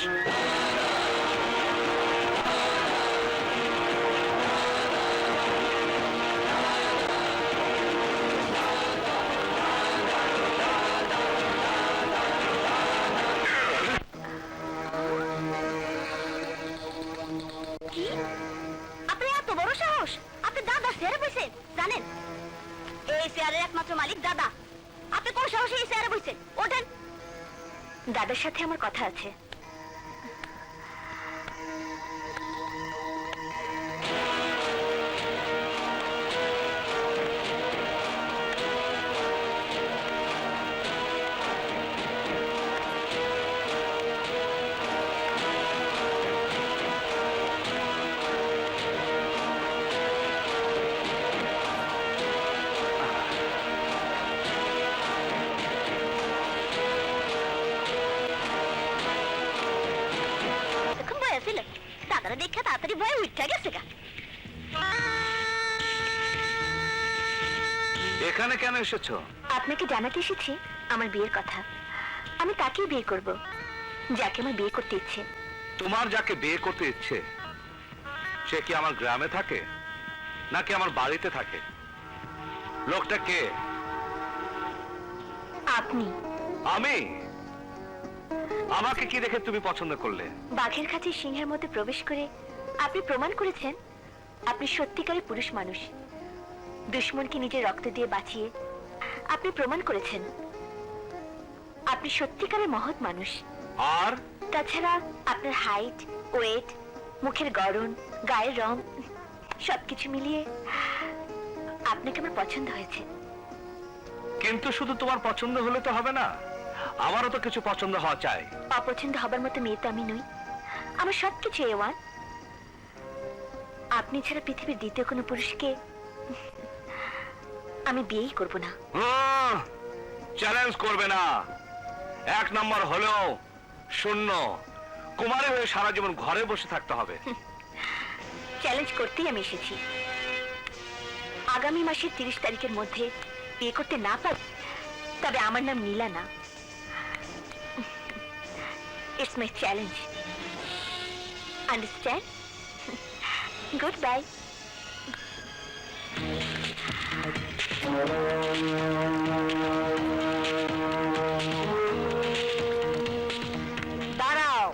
আপনি এত বড় সাহস, আপনি দাদা চেয়ারে বসেন জানেন? এই চেয়ারের একমাত্র মালিক দাদা। আপনি কোন সাহসে এই চেয়ারে বসেন? ওঠেন। দাদার সাথে আমার কথা আছে। দাদারা দেখে তাড়াতাড়ি ভয়ে উঠে গেছে গা। এখানে কেন এসেছো? আপনাকে জানাতে এসেছি আমার বিয়ের কথা। আমি তাকেই বিয়ে করব যাকে আমার বিয়ে করতে ইচ্ছে। তোমার যাকে বিয়ে করতে ইচ্ছে সে কি আমার গ্রামে থাকে নাকি আমার বাড়িতে থাকে? লোকটা কে? আপনি। আমি? আমাকে কি দেখে তুমি পছন্দ করলে? বাঘের কাছে সিংহের মধ্যে প্রবেশ করে আপনি প্রমাণ করেছেন আপনি সত্যিকারের পুরুষ মানুষ। দুশ্মনকে নিজের রক্ত দিয়ে বাঁচিয়ে আপনি প্রমাণ করেছেন আপনি সত্যিকারের মহৎ মানুষ। আর তাছাড়া আপনার হাইট, ওয়েট, মুখের গড়ন, গায়ের রং সবকিছু মিলিয়ে আপনাকে আমার পছন্দ হয়েছে। কিন্তু শুধু তোমার পছন্দ হলে তো হবে না, আমারও তো কিছু পছন্দ হওয়া চাই। অপছন্দ হবার মতো মেয়ে তো আমি নই। আমার সবকিছু A1। আপনি ছাড়া পৃথিবীর দ্বিতীয় কোনো পুরুষকে আমি বিয়েই করব না। চ্যালেঞ্জ করবে না। এক নম্বর হলেও শূন্য। কুমারী হয়ে সারা জীবন ঘরে বসে থাকতে হবে। চ্যালেঞ্জ করতেই আমি এসেছি। আগামী মাসের 30 তারিখের মধ্যে বিয়ে করতে না পারি তবে আমার নাম নীলা না। It's my challenge. Understand? Goodbye. দাঁড়াও।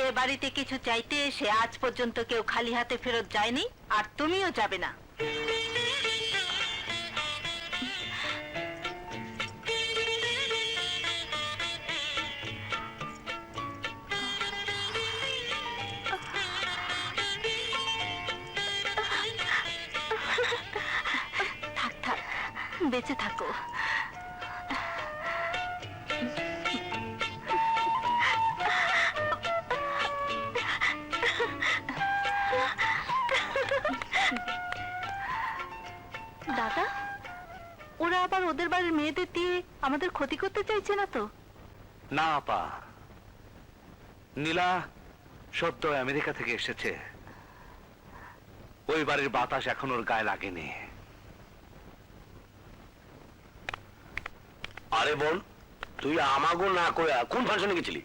এ বাড়িতে কিছু চাইতে এসে আজ পর্যন্ত কেউ খালি হাতে ফেরত যায়নি, আর তুমিও যাবে না। থাক থাক, বেঁচে থাকো। দাদা, ওরা আবার ওদের বাড়ির মেয়েদের দিয়ে আমাদের ক্ষতি করতে চাইছে না তো? না আপা, নীলা সদ্য আমেরিকা থেকে এসেছে। ওই বাড়ির বাতাস এখন ওর গায়ে লাগেনি। আরে বোন, তুই আমাগো না করে কোন ফাংশনে গেছিলি?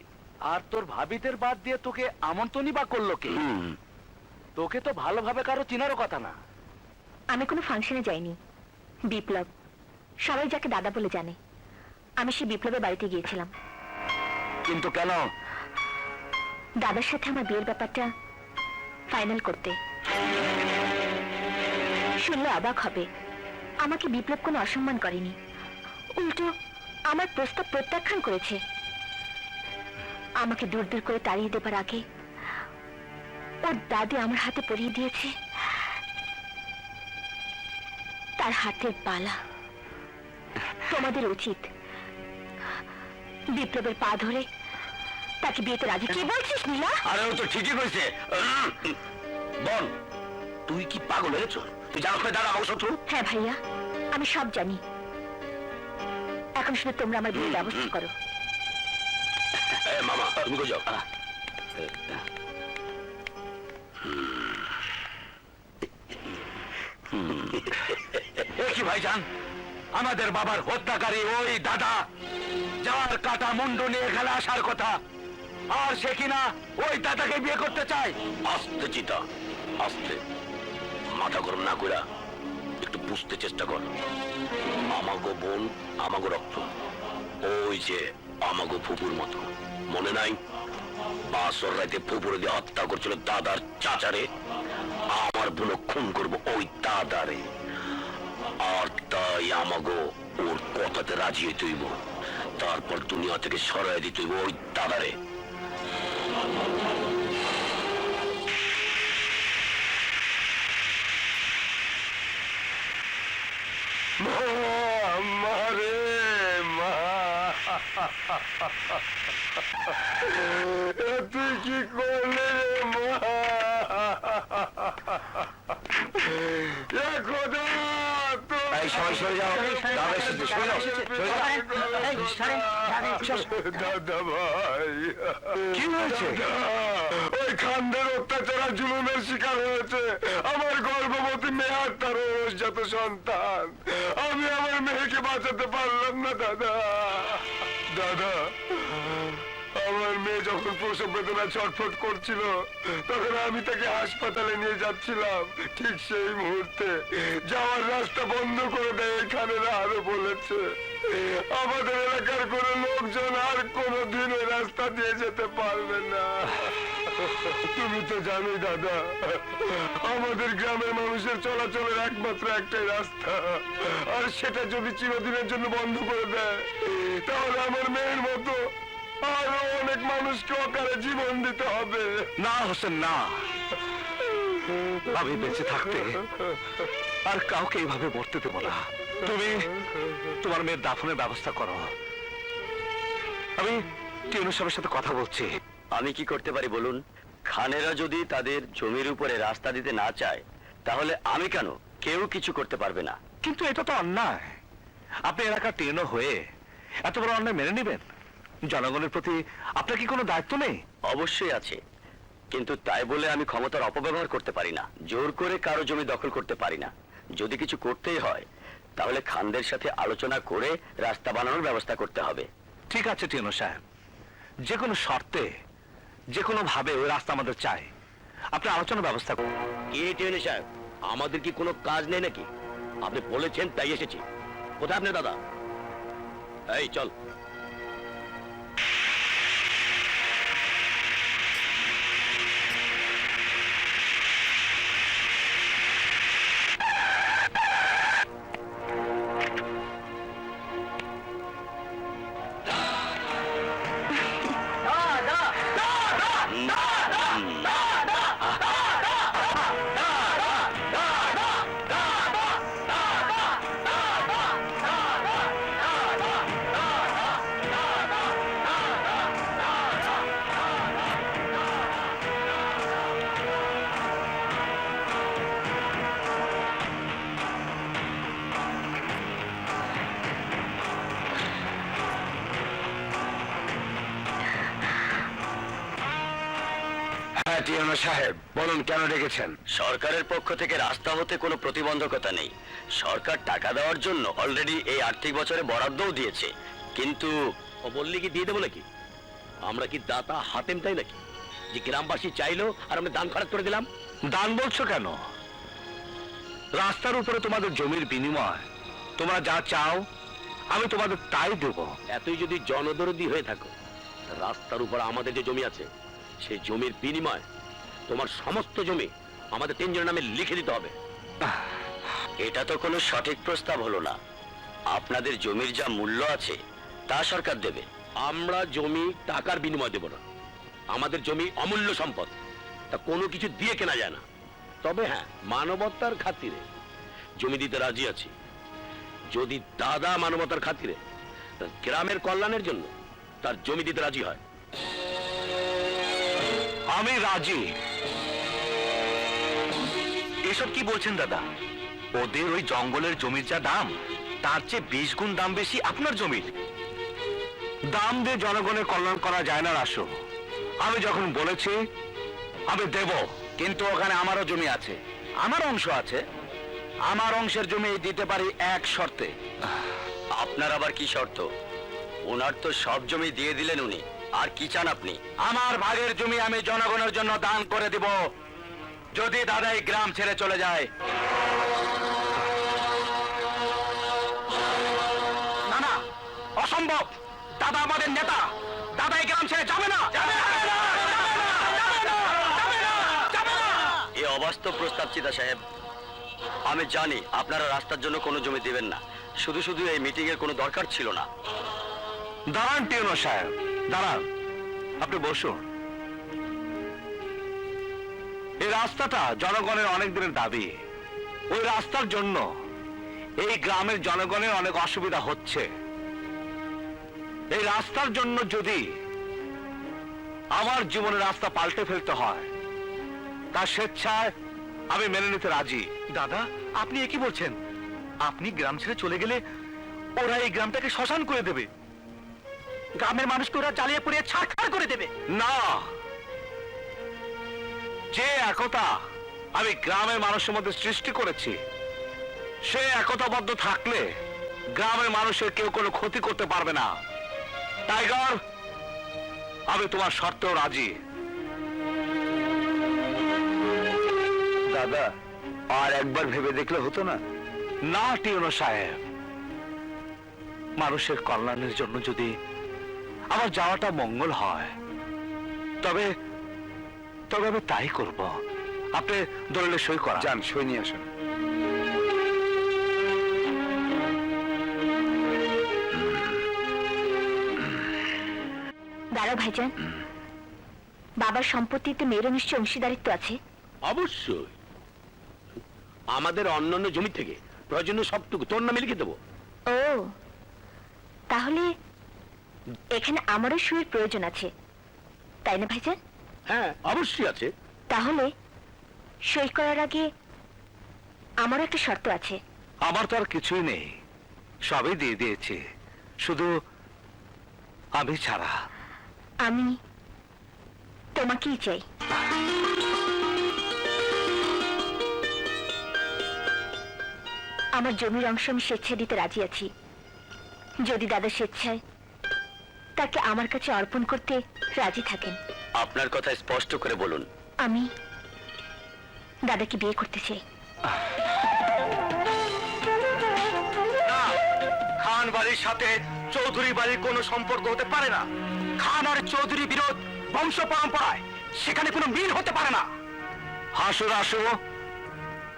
আর তোর ভাবিদের বাদ দিয়ে তোকে আমন্ত্রণই বা করলো কে? তোকে তো ভালোভাবে কারো চিনারও কথা না। আমি কোনো ফাংশনে যাইনি। বিপ্লব, সবাই যাকে দাদা বলে জানে, আমি সেই বিপ্লবের বাড়িতে গিয়েছিলাম। কিন্তু কেন? দাদার সাথে আমার বিয়ের ব্যাপারটা ফাইনাল করতে। শুনলে অবাক হবে, আমাকে বিপ্লব কোনো অসম্মান করেনি, উল্টো আমার প্রস্তাব প্রত্যাখ্যান করেছে। আমাকে দূর দূর করে তাড়িয়ে দেবার আগে ওর দাদি আমার হাতে পরিয়ে দিয়েছে তার হাতের বালা। তোমাদের উচিত বিপ্লবের পা ধরে তাকে বিয়েতে রাজি। কি বলছিস নীলা? আরে ও তো ঠিকই কইছে। বল, তুই কি পাগল হয়েছ? তুই জানো দাদা আমার শত্রু? হ্যাঁ ভাইয়া, আমি সব জানি। এখন শুধু তোমরা আমার বিয়ের ব্যবস্থা করো। মামা তুমি কই যাও? কি ভাইজান, আমাদের বাবার হত্যাকারী ওই দাদা, যার কাটা মুন্ডু নিয়ে এখানে আসার কথা, আর সে কিনা ওই দাদাকে বিয়ে করতে চায়। আস্তে চিতা, আস্তে, মাথা গরম না কইরা একটু বুঝতে চেষ্টা কর। আমাগো বোন, আমাগো রক্ত, ওই যে আমাগো ফুপুর মতো, মনে নাই? বাসর রাতে ফুপুরে দিয়ে হত্যা করছিল দাদার চাচারে, আমার বোন খুন করবো ওই দাদারে। আর তাই আমাগো ওর কথাতে রাজি হইতে হইব, তারপর দুনিয়া থেকে সরাই দিতে হইব ওই দাদারে। মারে মা, তুই কি করলে রে মা? খোদা, এই সবাই সরে যাও, দাদা এসেছে, সরে যাও, সরে যাও। দাদা ভাই, কি হয়েছে? ওই খানদের অত্যাচার আর জুলুমের শিকার হয়েছে আমার গর্ভবতী মেয়ে আর তার যত সন্তান। আমি আমার মেয়েকে বাঁচাতে পারলাম না দাদা। দাদা, আমার মেয়ে যখন প্রসব বেদনা ছটফট করছিল, তখন আমি তাকে হাসপাতালে নিয়ে যাচ্ছিলাম। ঠিক সেই মুহূর্তে যাওয়ার রাস্তা বন্ধ করে দেয় এখানে আরো বলেছে আমাদের এলাকার কোনো লোকজন আর কোনোদিন ওই রাস্তা দিয়ে যেতে পারবে না। তুমি তো জানোই দাদা, আমাদের গ্রামের মানুষের চলাচলের একমাত্র একটাই রাস্তা, আর সেটা যদি চিরদিনের জন্য বন্ধ করে দেয়, তাহলে আমার মেয়ের মতো আরো অনেক মানুষকে অকালে জীবন দিতে হবে। না হোসেন, না, আমি বেঁচে থাকতে আর কাউকে এইভাবে মরতে দেবো না। তুমি তোমার মেয়ের দাফনের ব্যবস্থা করো। আমি টিউনু সাহেবের সাথে কথা বলছি। আমি কি করতে পারি বলুন? খানেরা যদি তাদের জমির উপরে রাস্তা দিতে না চায়, তাহলে আমি কেন? কেউ কিছু করতে পারবে না। কিন্তু এটা তো অন্যায়। আপনি এলাকার টিউনু হয়ে এত বড় অন্যায় মেনে নেবেন? জনগণের প্রতি আপনার কি কোনো দায়িত্ব নেই? অবশ্যই আছে, কিন্তু তাই বলে আমি ক্ষমতার অপব্যবহার করতে পারি না, জোর করে কারো জমি দখল করতে পারি না। যদি কিছু করতেই হয়, তাহলে খানদের সাথে আলোচনা করে রাস্তা বানানোর ব্যবস্থা করতে হবে। ঠিক আছে টিউনু সাহেব, যে কোনো শর্তে, যে কোনো ভাবে ওই রাস্তা আমাদের চাই। আপনি আলোচনার ব্যবস্থা করুন। কি টিউনু সাহেব, আমাদের কি কোনো কাজ নেই নাকি? আপনি বলেছেন তাই এসেছি। কোথায় আপনি দাদা? এই চল। টিউনু সাহেব, বলুন কেন ডেকেছেন? সরকারের পক্ষ থেকে রাস্তা হতে কোনো প্রতিবন্ধকতা নেই। সরকার টাকা দেওয়ার জন্য অলরেডি এই আর্থিক বছরে বরাদ্দও দিয়েছে। কিন্তু ও বললি কি দিয়ে দেবো নাকি? আমরা কি দাতা হাতেম তাই নাকি যে গ্রামবাসী চাইলো আর আমরা দান খরচ করে দিলাম? দান বলছো কেন? রাস্তার উপরে তোমাদের জমির বিনিময় তোমরা যা চাও আমি তোমাদের তাই দেব। এতই যদি জনদরদি হয়ে থাকো, রাস্তার উপর আমাদের যে জমি আছে, সেই জমির বিনিময় তোমার সমস্ত জমি আমাদের তিনজনের নামে লিখে দিতে হবে। এটা তো কোনো সঠিক প্রস্তাব হলো না। আপনাদের জমির যা মূল্য আছে তা সরকার দেবে। আমরা জমি টাকার বিনিময় দেব না। আমাদের জমি অমূল্য সম্পদ, তা কোনো কিছু দিয়ে কেনা যায় না। তবে হ্যাঁ, মানবতার খাতিরে জমি দিতে রাজি আছি। যদি দাদা মানবতার খাতিরে তার গ্রামের কল্যাণের জন্য তার জমি দিতে রাজি হয়। আমি রাজি। এসব কি বলছেন দাদা? ওদের ওই জঙ্গলের জমির যা দাম, তার চেয়ে 20 গুণ দাম বেশি আপনার জমির। দাম দিয়ে জনগণের কল্যাণ করা যায় না রাসু। আমি যখন বলেছি আমি দেব, কিন্তু ওখানে আমারও জমি আছে, আমার অংশ আছে। আমার অংশের জমি দিতে পারি এক শর্তে। আপনার আবার কি শর্ত? ওনার তো সব জমি দিয়ে দিলেন উনি, আর কি চান আপনি? আমার ভাগের জমি আমি জনগণের জন্য দান করে দিব, যদি দাদা এই গ্রাম ছেড়ে চলে যায়। না না, অসম্ভব। দাদা আমাদের নেতা, দাদা এই গ্রাম ছেড়ে যাবে না। এ অবাস্তব প্রস্তাব চিতা সাহেব। আমি জানি আপনারা রাস্তার জন্য কোনো জমি দিবেন না, শুধু শুধু এই মিটিং এর কোনো দরকার ছিল না। দাঁড়ান টিউনো সাহেব, দাঁড়ান, আপনি বসুন। এই রাস্তাটা জনগণের অনেক দিনের দাবি। ওই রাস্তার জন্য এই গ্রামের জনগণের অনেক অসুবিধা হচ্ছে। এই রাস্তার জন্য যদি আমার জীবনের রাস্তা পাল্টে ফেলতে হয়, তা স্বেচ্ছায় আমি মেনে নিতে রাজি। দাদা, আপনি কি বলছেন? আপনি গ্রাম ছেড়ে চলে গেলে ওরা এই গ্রামটাকে শ্মশান করে দেবে, গ্রামের মানুষকে ওরা জ্বালিয়ে পুড়িয়ে ছাড়খাড় করে দেবে। না, যে একতা আমি গ্রামের মানুষের মধ্যে সৃষ্টি করেছি, সে একতাবদ্ধ থাকলে গ্রামের মানুষের কেউ কোনো ক্ষতি করতে পারবে না। টাইগার, আমি তোমার শর্তেও রাজি। দাদা, আর একবার ভেবে দেখলে হতো না? না টিউনো সাহেব, মানুষের কল্যাণের জন্য যদি আমার যাওয়াটা মঙ্গল হয়, তবে তবে আমি তাই করব। আপনি দলিলে সই করা। যান, সই নিয়ে আসুন। দাঁড়াও ভাইজান, বাবার সম্পত্তিতে মেয়েরও নিশ্চয় অংশীদারিত্ব আছে। অবশ্যই, আমাদের অন্যান্য জমি থেকে প্রয়োজনীয় সবটুকু তোর নামে লিখে দেবো। ও, তাহলে এখানে আমারও সইয়ের প্রয়োজন আছে, তাই না ভাইজান? হ্যাঁ, অবশ্যই আছে। তাহলে সই করার আগে আমারও একটা শর্ত আছে। আমার তো আর কিছুই নেই, সবই দিয়ে দিয়েছি, শুধু আমি ছাড়া। আমি তোমাকেই চাই। আমার জমির অংশ আমি স্বেচ্ছায় দিতে রাজি আছি, যদি দাদা স্বেচ্ছায় তাকে আমার কাছে অর্পণ করতে রাজি থাকেন। আপনার কথা স্পষ্ট করে বলুন। আমি দাদাকে বিয়ে করতে চাই। খান বাড়ির সাথে চৌধুরী বাড়ির কোনো সম্পর্ক হতে পারে না। খান আর চৌধুরী বিরোধ বংশ পরম্পরায়, সেখানে কোনো মিল হতে পারে না। হাসো রাসো,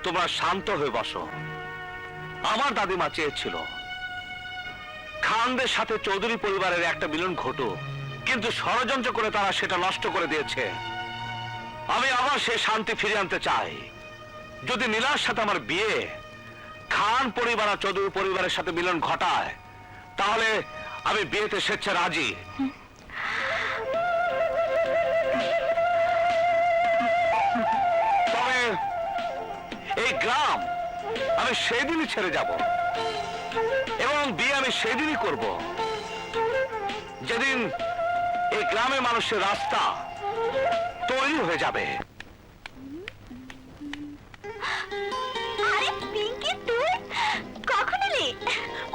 তোমরা শান্ত হয়ে বসো। আমার দাদিমা চেয়েছিল খানদের সাথে চৌধুরী পরিবারের একটা মিলন ঘটুক, কিন্তু ষড়যন্ত্র করে তারা সেটা নষ্ট করে দিয়েছে। আমি আবার সেই শান্তি ফিরিয়ে আনতে চাই। যদি নীলার সাথে আমার বিয়ে খান পরিবার আর চৌধুরী পরিবারের সাথে মিলন ঘটায়, তাহলে আমি বিয়েতে স্বেচ্ছা রাজি। তবে এই গ্রাম আমি সেদিনই ছেড়ে যাব, এবং বিয়ে আমি সেদিনই করব যেদিন এই গ্রামের মানুষের রাস্তা তৈরি হয়ে যাবে। আরে পিঙ্কি, তুই কখন এলি?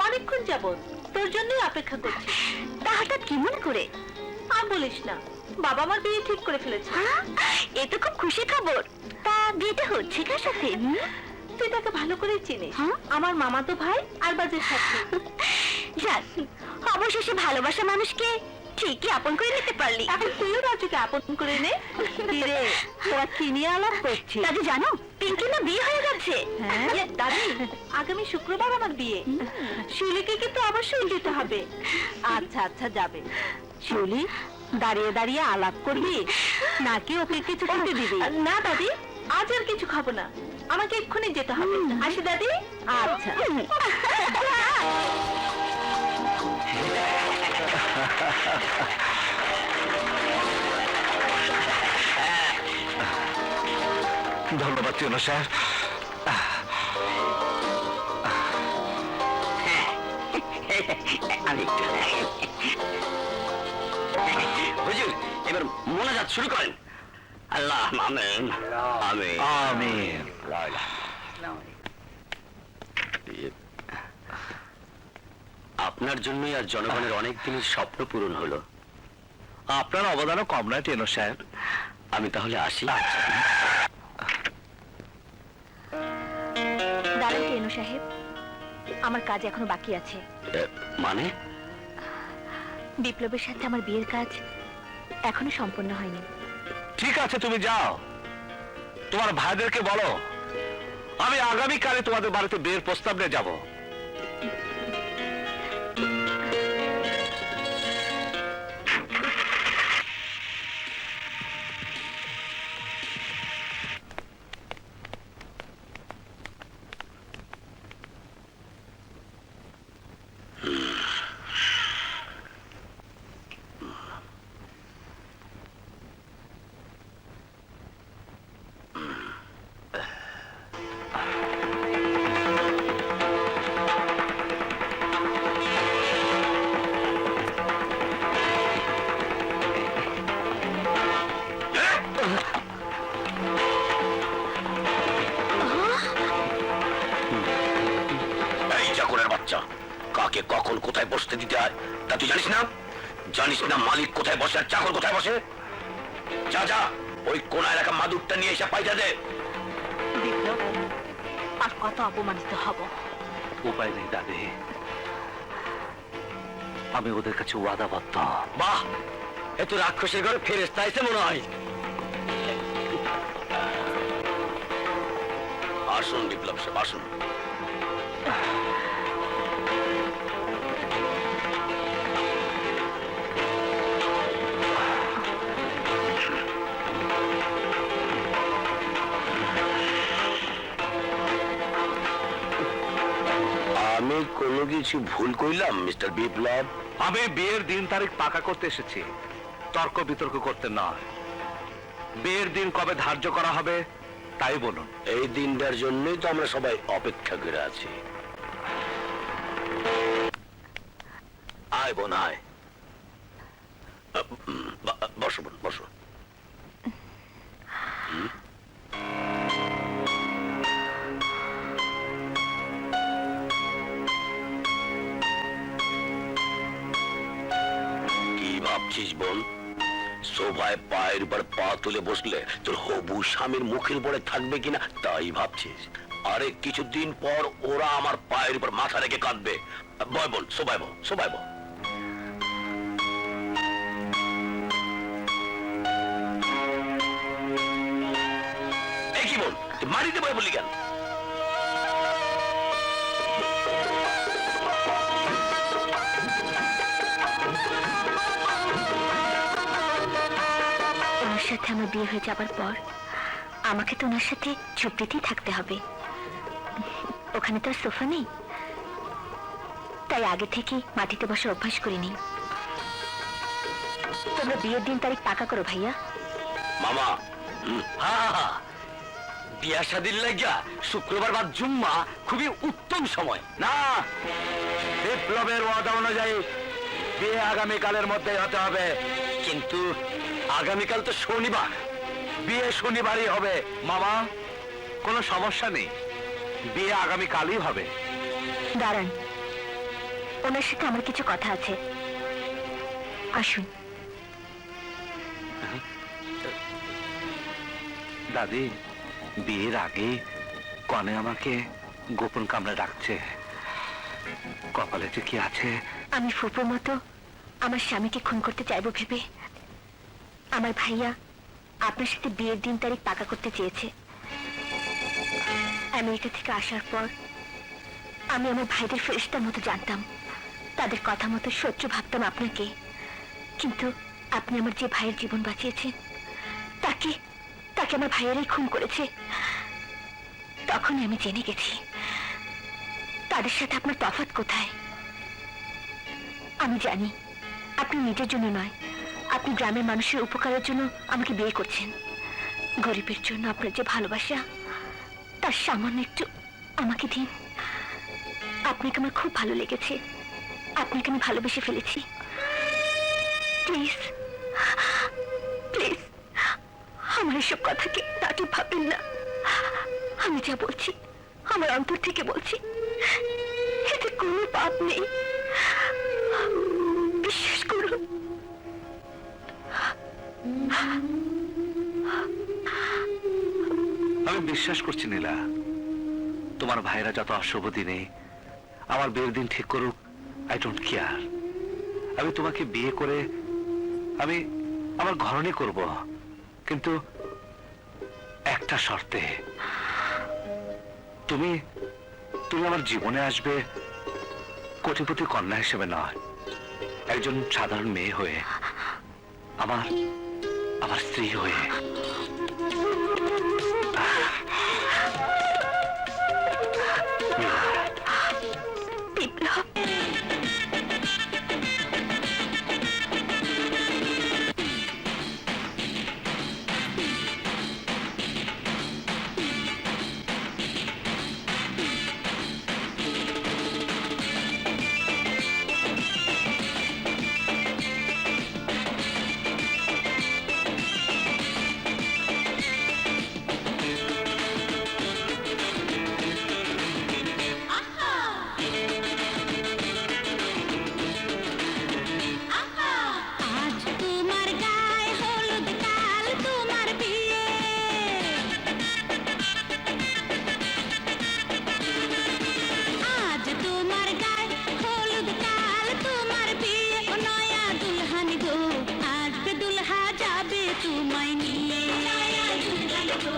অনেকক্ষণ যাবত তোর জন্যই অপেক্ষা করছি। তা হঠাৎ কি মনে করে? আর বলিস না, বাবা আমার বিয়ে ঠিক করে ফেলেছে। এ তো খুব খুশি খবর। তা বিয়েটা হচ্ছে কার সাথে? তুই তাকে ভালো করে চিনিস, হ্যাঁ? আমার মামাতো ভাই আর বাজের সাথে। যাক, অবশেষে ভালোবাসা মানুষকে ঠিকই আপন করে নিতে পারলি। এখন তুইও রাজুকে আপন করে নে। কি রে, তোরা কি নিয়ে আলাপ করছিস? দাদি জানো, পিঙ্কি না বিয়ে হয়ে গেছে। হ্যাঁ দাদি, আগামী শুক্রবার আমার বিয়ে। শিউলিকে কিন্তু অবশ্যই যেতে হবে। আচ্ছা আচ্ছা, যাবে। শিউলি, দাঁড়িয়ে দাঁড়িয়ে আলাপ করবি নাকি ওকে কিছু খেতে দিবি? না দাদি, আজ আর কিছু খাবো না, আমাকে এক্ষুনি যেতে হবে। আসি দাদি। আচ্ছা। ধন্যবাদ টিনো সাহেব। হুজুর, এবার মোনাজাত শুরু করেন। আল্লাহ আমিন আমিন আমিন। আপনার জন্যই আর জনগণের অনেক দিনের স্বপ্ন পূরণ হলো। আপনার অবদানও কম নয় টিনো সাহেব। আমি তাহলে আসি। দাঁড়ান টেনু সাহেব, আমার কাজ এখনো বাকি আছে। মানে? বিপ্লবের সাথে আমার বিয়ের কাজ এখনো সম্পন্ন হয়নি। ঠিক আছে, তুমি যাও, তোমার ভাইদেরকে বলো আমি আগামীকালে তোমাদের বাড়িতে বিয়ের প্রস্তাব নিয়ে যাব। এই চাকরের বাচ্চা, কাকে কখন কোথায় বসতে দিতে হয় তা তুই জানিস না? জানিস না মালিক কোথায় বসে আর চাকর কোথায় বসে? যা যা, ওই কোনায় রাখা মাদুরটা নিয়ে এসে পাইটা দে। বিপ্লব, আর কত অপমানিত হব? উপায় নেই দাদি, আমি ওদের কাছে ওয়াদাবদ্ধ। বাহ, এ তো রাক্ষসের ঘরে ফেরেশতা আইছে মনে হয়। আসুন বিপ্লব সাহেব, আসুন। আমি কোনো কিছু ভুল কইলাম মিস্টার বিপ্লব? আমি বিয়ের দিন তারিখ পাকা করতে এসেছি, তর্ক বিতর্ক করতে নয়। বিয়ের দিন কবে ধার্য করা হবে তাই বলুন। এই দিনটার জন্যই তো আমরা সবাই অপেক্ষা করে আছি। আয় বোন আয়, বসো বোন বসো। কি ভাবছিস বোন? সোফায় পায়ের উপর পা তুলে বসলে তোর হবু স্বামীর মুখের উপরে থাকবে কিনা তাই ভাবছিস? আরে কিছুদিন পর ওরা আমার পায়ের উপর মাথা রেখে কাঁদবে। বয় বোন, সোফায় বল, সোফায় বল। এই কি বোন, তুই মারিতে বয় বললি কেন? ওনার সাথে আমার বিয়ে হয়ে যাবার পর আমাকে তো ওনার সাথে ঝুপড়িতেই থাকতে হবে। ওখানে তো আর সোফা নেই, তাই আগে থেকে মাটিতে বসার অভ্যাস করিনি। তোমরা বিয়ের দিন তারিখ পাকা করো ভাইয়া। মামা, বিয়া শাদির লাগিয়া শুক্রবার বা জুম্মা খুবই উত্তম সময়। না, বিপ্লবের ওয়াদা অনুযায়ী বিয়ে আগামীকালের মধ্যে হতে হবে। কিন্তু আগামীকাল তো শনিবার। বিয়ে শনিবারই হবে মামা, কোনো সমস্যা নেই, বিয়ে আগামীকালই হবে। দাঁড়ান, ওনার সাথে আমার কিছু কথা আছে, আসুন। দাদি, বিয়ের আগে কনে আমাকে গোপন কামরা ডাকছে। কপালে যে কি আছে। আমি ফুপুর মতো আমার স্বামীকে খুন করতে চাইবো ভেবে আমার ভাইয়া আপনার সাথে বিয়ের দিন তারিখ পাকা করতে চেয়েছে। আমেরিকা থেকে আসার পর আমি আমার ভাইদের ফেরেশতার মতো জানতাম, তাদের কথা মতো শত্রু ভাবতাম আপনাকে। কিন্তু আপনি আমার যে ভাইয়ের জীবন বাঁচিয়েছেন তাকে তাকে আমার ভাইয়েরাই খুন করেছে। তখনই আমি জেনে গেছি তাদের সাথে আপনার তফাৎ কোথায়। আমি জানি আপনি নিজের জন্য নয়, আপনি গ্রামের মানুষের উপকারের জন্য আমাকে বিয়ে করছেন। গরিবের জন্য আপনার যে ভালোবাসা তার সামান্য একটু আমাকে দিন। আপনাকে আমার খুব ভালো লেগেছে, আপনাকে আমি ভালোবেসে ফেলেছি। প্লিজ প্লিজ আমার এসব কথাকে নাটক ভাববেন না। আমি যা বলছি আমার অন্তর থেকে বলছি, এতে কোনো পাপ নেই, বিশ্বাস করুন। আমি বিশ্বাস করছি নীলা, তোমার ভাইরা যত অশুভ দিনে আমার বিয়ের দিন ঠিক করুক, আই ডোন্ট কেয়ার। আমি তোমাকে বিয়ে করে আমি আমার ঘরণী করব, কিন্তু একটা শর্তে। তুমি তুমি আমার জীবনে আসবে কোটিপতি কন্যা হিসেবে নয়, একজন সাধারণ মেয়ে হয়ে, আমার আমার স্ত্রী হয়ে। বিপ্লব, আজ তোমার গায়ে হলুদ, কাল তোমার বিয়ে। আজ তোমার গায়ে হলুদ, কাল তোমার বিয়ে। ও নয়া দুলহান গো, আসবে দুলহা যাবে তোমায় নিয়ে। নয়া দুলহান গো,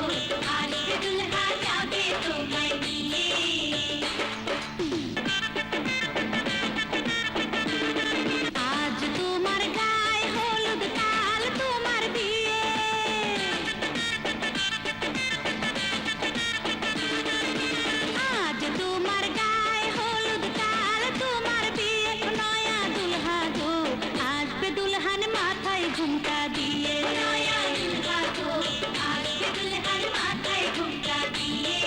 আসবে দুলহা যাবে তোমায় নিয়ে। আজ তোমার গায়ে হলুদ, কাল তোমার বিয়ে। আজ তোমার গায়ে হলুদ, কাল তোমার বিয়ে। নয়া দুলহা গো, আসবে দুলহান মাথায় ঘুমটা দিয়ে। নয়া দুলহা গো, আসবে দুলহান মাথায় ঘুমটা দিয়ে।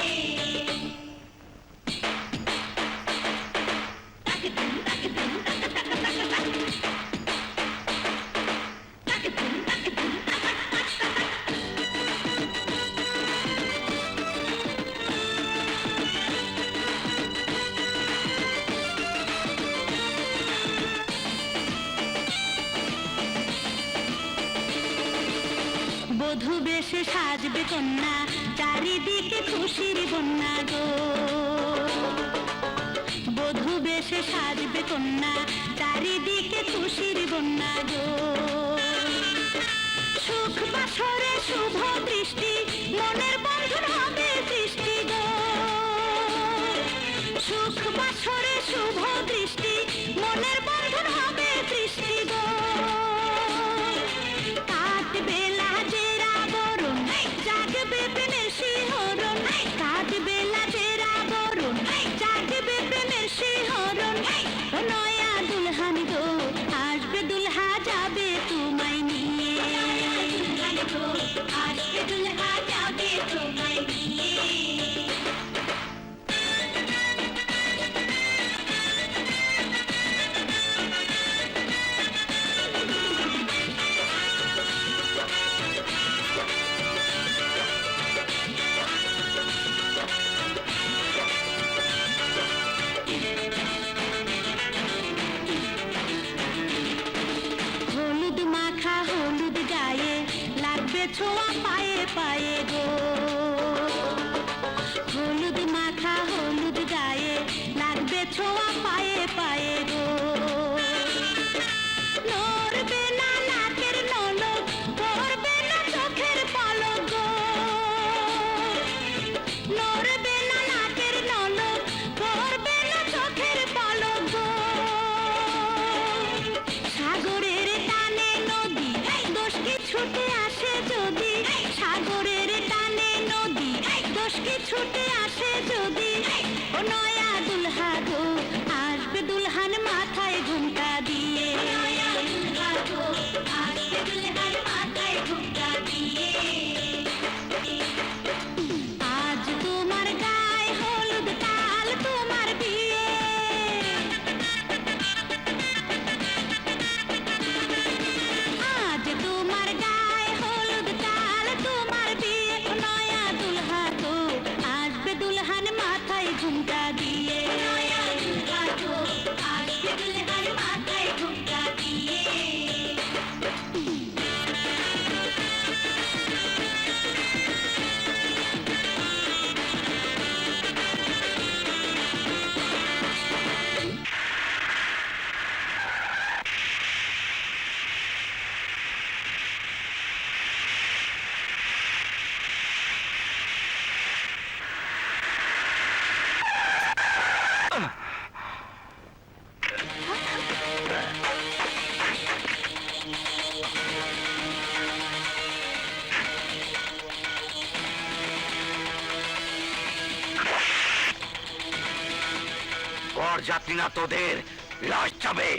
বধূ বেশে সাজবে কন্যা, চারিদিকে খুশির বন্যা গো। বধূ বেশে সাজবে কন্যা, চারিদিকে খুশির বন্যা গো। সুখ বাসরে শুভ দৃষ্টি, মনের বন্ধন হবে সৃষ্টি গো। সুখ বাসরে শুভ দৃষ্টি, মনের বন্ধন হবে সৃষ্টি গো। কাটবে লাজের আবরণ, জাগবে প্রেমের শিহরণ। কাটবে লাজের আবরণ, জাগবে প্রেমের শিহরণ। ও নয়া দুলহান গো, আসবে দুলহা যাবে তোমায় নিয়ে। আসবে দুলহা যাবে তোমায় নিয়ে। হলুদ মাখা হলুদ গায়ে, লাগবে ছোঁয়া পায়ে পায়ে গো। হলুদ মাখা হলুদ গায়ে, লাগবে ছোঁয়া পায়ে পায়ে গো। নড়বে না নাকের নলক, পড়বে না চোখের পলক গো। নড়বে না নাকের নলক, পড়বে না চোখের পলক গো। সাগরের টানে নদী বর যাত্রী না তোদের লাশ যাবে।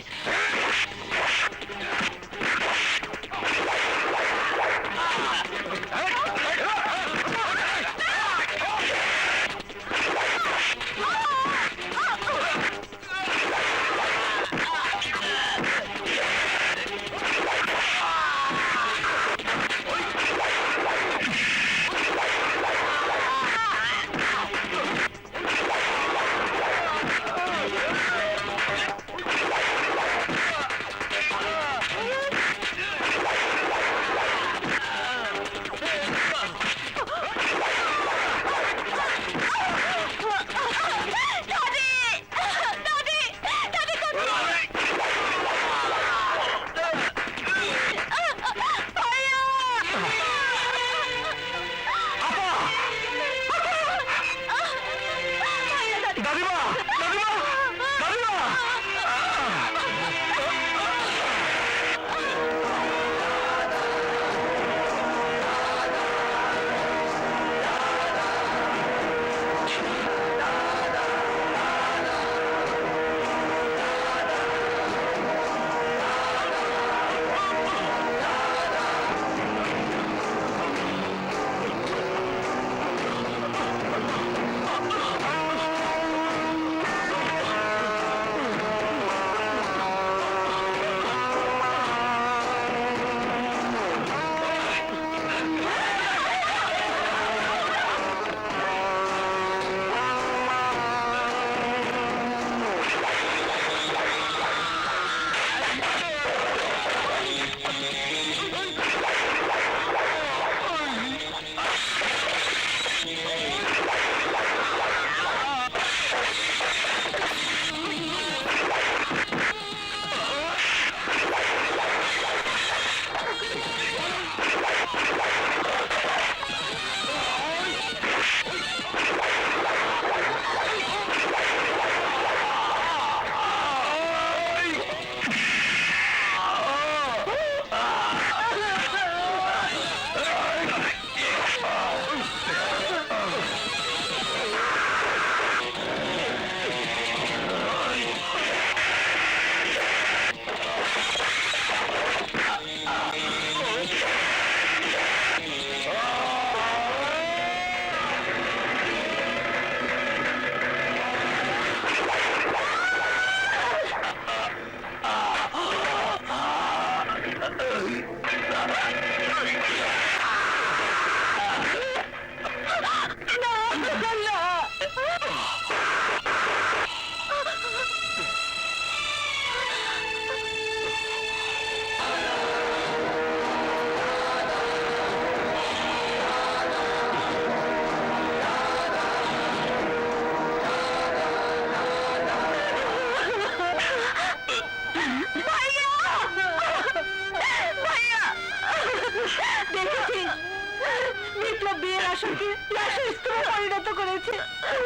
বিপ্লব বিয়ের আশাকে লাশের স্তূপে পরিণত করেছে,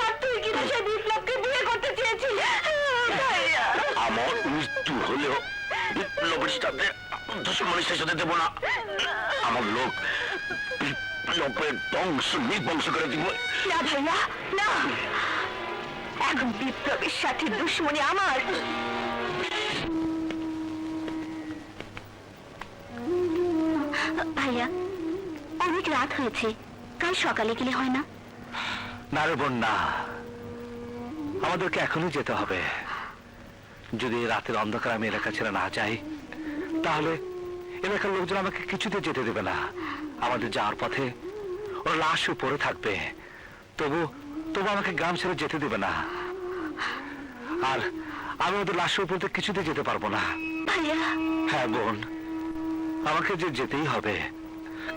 আর তুই কিনা সেই বিপ্লবকে বিয়ে করতে চেয়েছিস। ভাইয়া, আমার মৃত্যু হলেও বিপ্লবের সাথে দুশ্মনের শেষ হতে দেব না। আমার লোক বিপ্লবের ধ্বংস নির্বংশ করে দিব। না ভাইয়া, না, এখন বিপ্লবের সাথে দুশ্মনী আমার। ভাইয়া, অনেক রাত হয়েছে, কাল সকালে গেলে হয় না? না রে বোন, না, আমাদেরকে এখনই যেতে হবে। যদি রাতের অন্ধকার আমি এলাকা ছেড়ে না যাই, তাহলে এলাকার লোকজন আমাকে কিছুতে যেতে দেবে না। আমাদের যাওয়ার পথে ওর লাশ পড়ে থাকবে, তবু তবু আমাকে গ্রাম ছেড়ে যেতে দেবে না। আর আমি ওদের লাশের উপর কিছুতে যেতে পারবো না। ভাইয়া, হ্যাঁ বোন, আমাকে যে যেতেই হবে,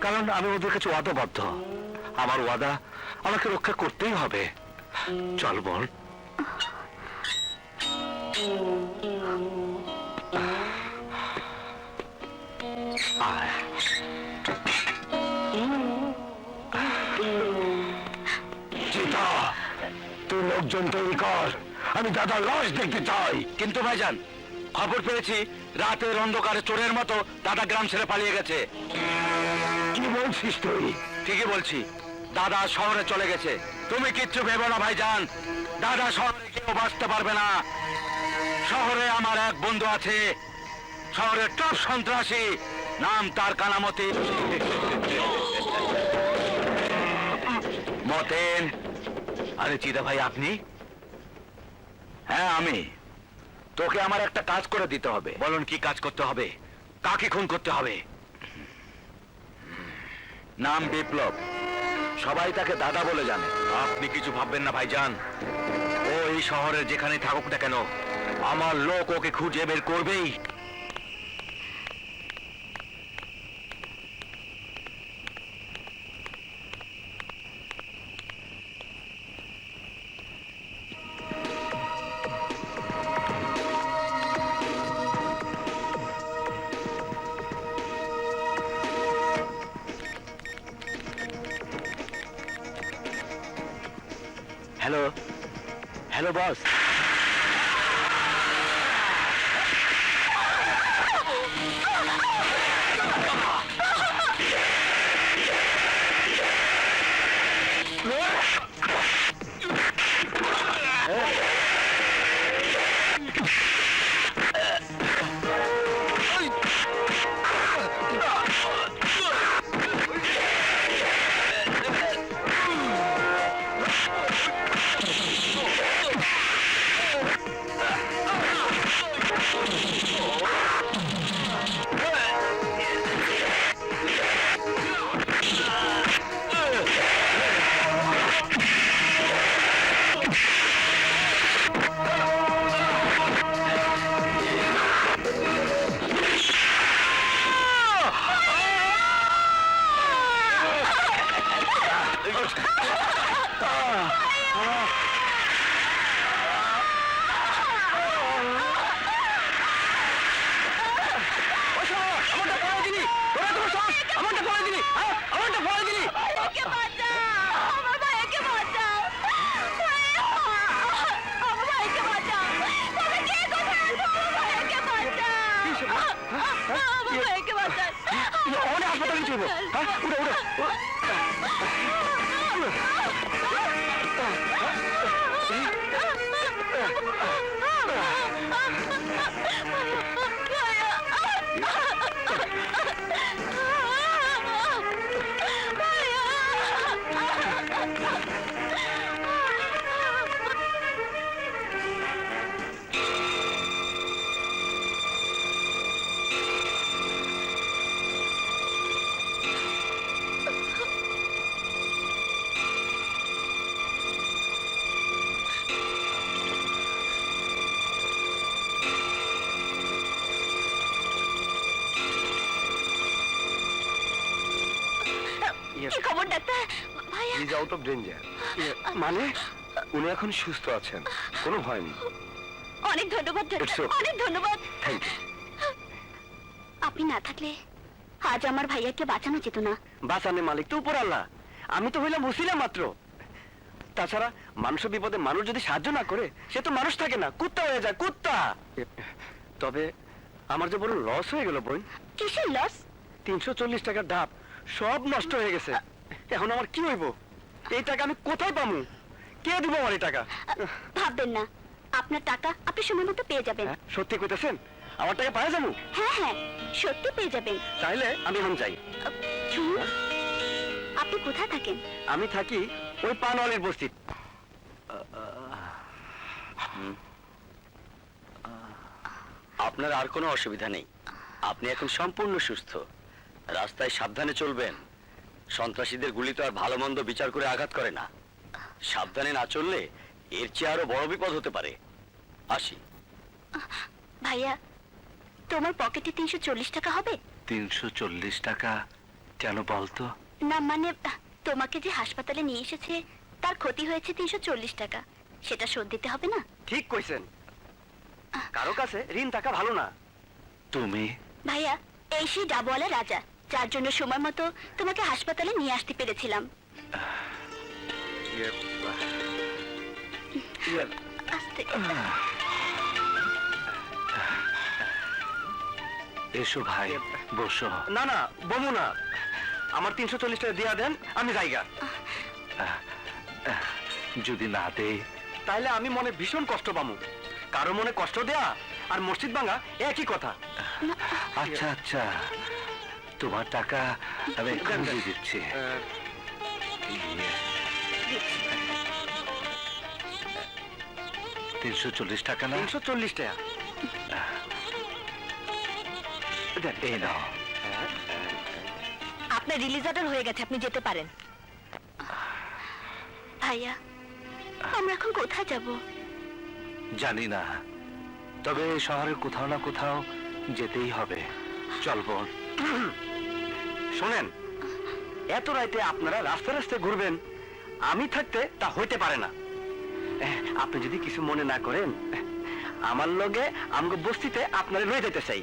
কারণ আমি ওদের কাছে ওয়াদাবদ্ধ। আমার ওয়াদা আমাকে রক্ষা করতেই হবে। চল বোন। আয়। চিতা, তুই লোকজন তৈরি কর, আমি দাদার লাশ দেখতে চাই। কিন্তু ভাইজান, খবর পেয়েছি রাতের অন্ধকারে চোরের মতো দাদা গ্রাম ছেড়ে পালিয়ে গেছে। কি বলছিস তুই? ঠিকই বলছি, দাদা শহরে চলে গেছে। তুমি কিচ্ছু ভেবো না ভাইজান, দাদা শহরে কেউ বাঁচতে পারবে না। শহরে আমার এক বন্ধু আছে, শহরের টপ সন্ত্রাসী, নাম তার কানামতি। মতেন। আরে চিদা ভাই, আপনি? হ্যাঁ আমি। তোকে আমার একটা কাজ করে দিতে হবে। বলুন কি কাজ করতে হবে? কাকে খুন করতে হবে? নাম বিপ্লব, সবাই তাকে দাদা বলে জানে। আপনি কিছু ভাববেন না ভাইজান, ও এই শহরের যেখানে থাকুক না কেন, আমার লোক ওকে খুঁজে বের করবেই। Hello, hello boss. কি খবর ডাক্তার? ভাইয়া ইজ আউট অফ ডেঞ্জার। মানে উনি এখন সুস্থ আছেন, কোনো ভয় নেই। অনেক ধন্যবাদ It's ডাক্তার, okay. অনেক ধন্যবাদ। Thank you. আপনি না থাকলে আজ আমার ভাইয়াকে বাঁচানো যেত না। বাঁচানের মালিক তো উপর আল্লাহ, আমি তো হইলাম বসিলাম মাত্র। তাছাড়া মানুষের বিপদে মানুষ যদি সাহায্য না করে, সে তো মানুষ থাকে না, কুত্তা হয়ে যায়, কুত্তা। তবে আমার যে বড় লস হয়ে গেল বোন। কিসের লস? 340 টাকার ডাব সব নষ্ট হয়ে গেছে। এখন আমার কি হইব? এই টাকা আমি কোথায় পাবো? কে দিব আমার এই টাকা? ভাববেন না, আপনার টাকা আপনি সময় মতো পেয়ে যাবেন। হ্যাঁ, সত্যি কইতেছেন? আমার টাকা পাওয়া যাবো? হ্যাঁ হ্যাঁ, সত্যি পেয়ে যাবেন। তাইলে আমি এখন যাই। শুনুন, আপনি কোথায় থাকেন? আমি থাকি ওই পানওয়ালির বস্তি। আপনার আর কোনো অসুবিধা নেই, আপনি এখন সম্পূর্ণ সুস্থ। রাস্তায় সাবধানে চলবেন, সন্ত্রাসীদের গুলি তো আর ভালো মন্দ বিচার করে আঘাত করে না। সাবধানে না চললে এর চেয়ে আরো বড় বিপদ হতে পারে। আসি। ভাইয়া, তোমার পকেটে 340 টাকা হবে? 340 টাকা কেন বলতো? না মানে, তোমাকে যে হাসপাতালে নিয়ে এসেছে তার ক্ষতি হয়েছে 340 টাকা, সেটা শোধ দিতে হবে না? ঠিক কইছেন, কারো কাছে ঋণ টাকা ভালো না। তুমি? ভাইয়া, এই সেই ডাবওয়ালা রাজা, যার জন্য সময় মতো তোমাকে হাসপাতালে নিয়ে আসতে পেরেছিলাম। আস্তে। এসো ভাই, বসো। না না, বমু না, আমার 340 টাকা দিয়া দেন, আমি যাইগা। যদি না দে তাহলে আমি মনে ভীষণ কষ্ট পাবো। কারো মনে কষ্ট দেয়া আর মসজিদ ভাঙা একই কথা। আচ্ছা আচ্ছা, তোমার টাকা আমি এক্ষুনি দিয়ে দিচ্ছি। 340 টাকা না? 340 টাকা। এই নাও। আপনার রিলিজ অর্ডার হয়ে গেছে, আপনি যেতে পারেন। ভাইয়া, আমরা এখন কোথায় যাব? জানি না, তবে শহরের কোথাও না কোথাও যেতেই হবে। চল বোন। শোনেন, এত রাতে আপনারা রাস্তা রাস্তায় ঘুরবেন, আমি থাকতে তা হইতে পারে না। আপনি যদি কিছু মনে না করেন, আমার লগে আমগো বস্তিতে আপনারা লয়ে যেতে চাই।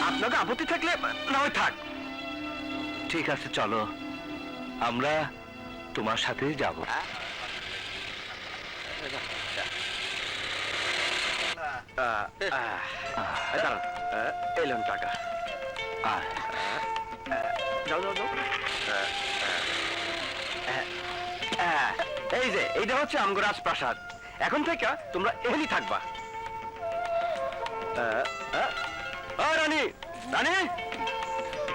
আপনাকে আপত্তি থাকলে না হয় থাক। ঠিক আছে, চলো, আমরা তোমার সাথে যাব। এলেন টাকা। যাও যাও যাও। এই যে এইটা হচ্ছে আমগো রাজপ্রাসাদ। এখন থেকে তোমরা এখানেই থাকবা। রানী, রানী,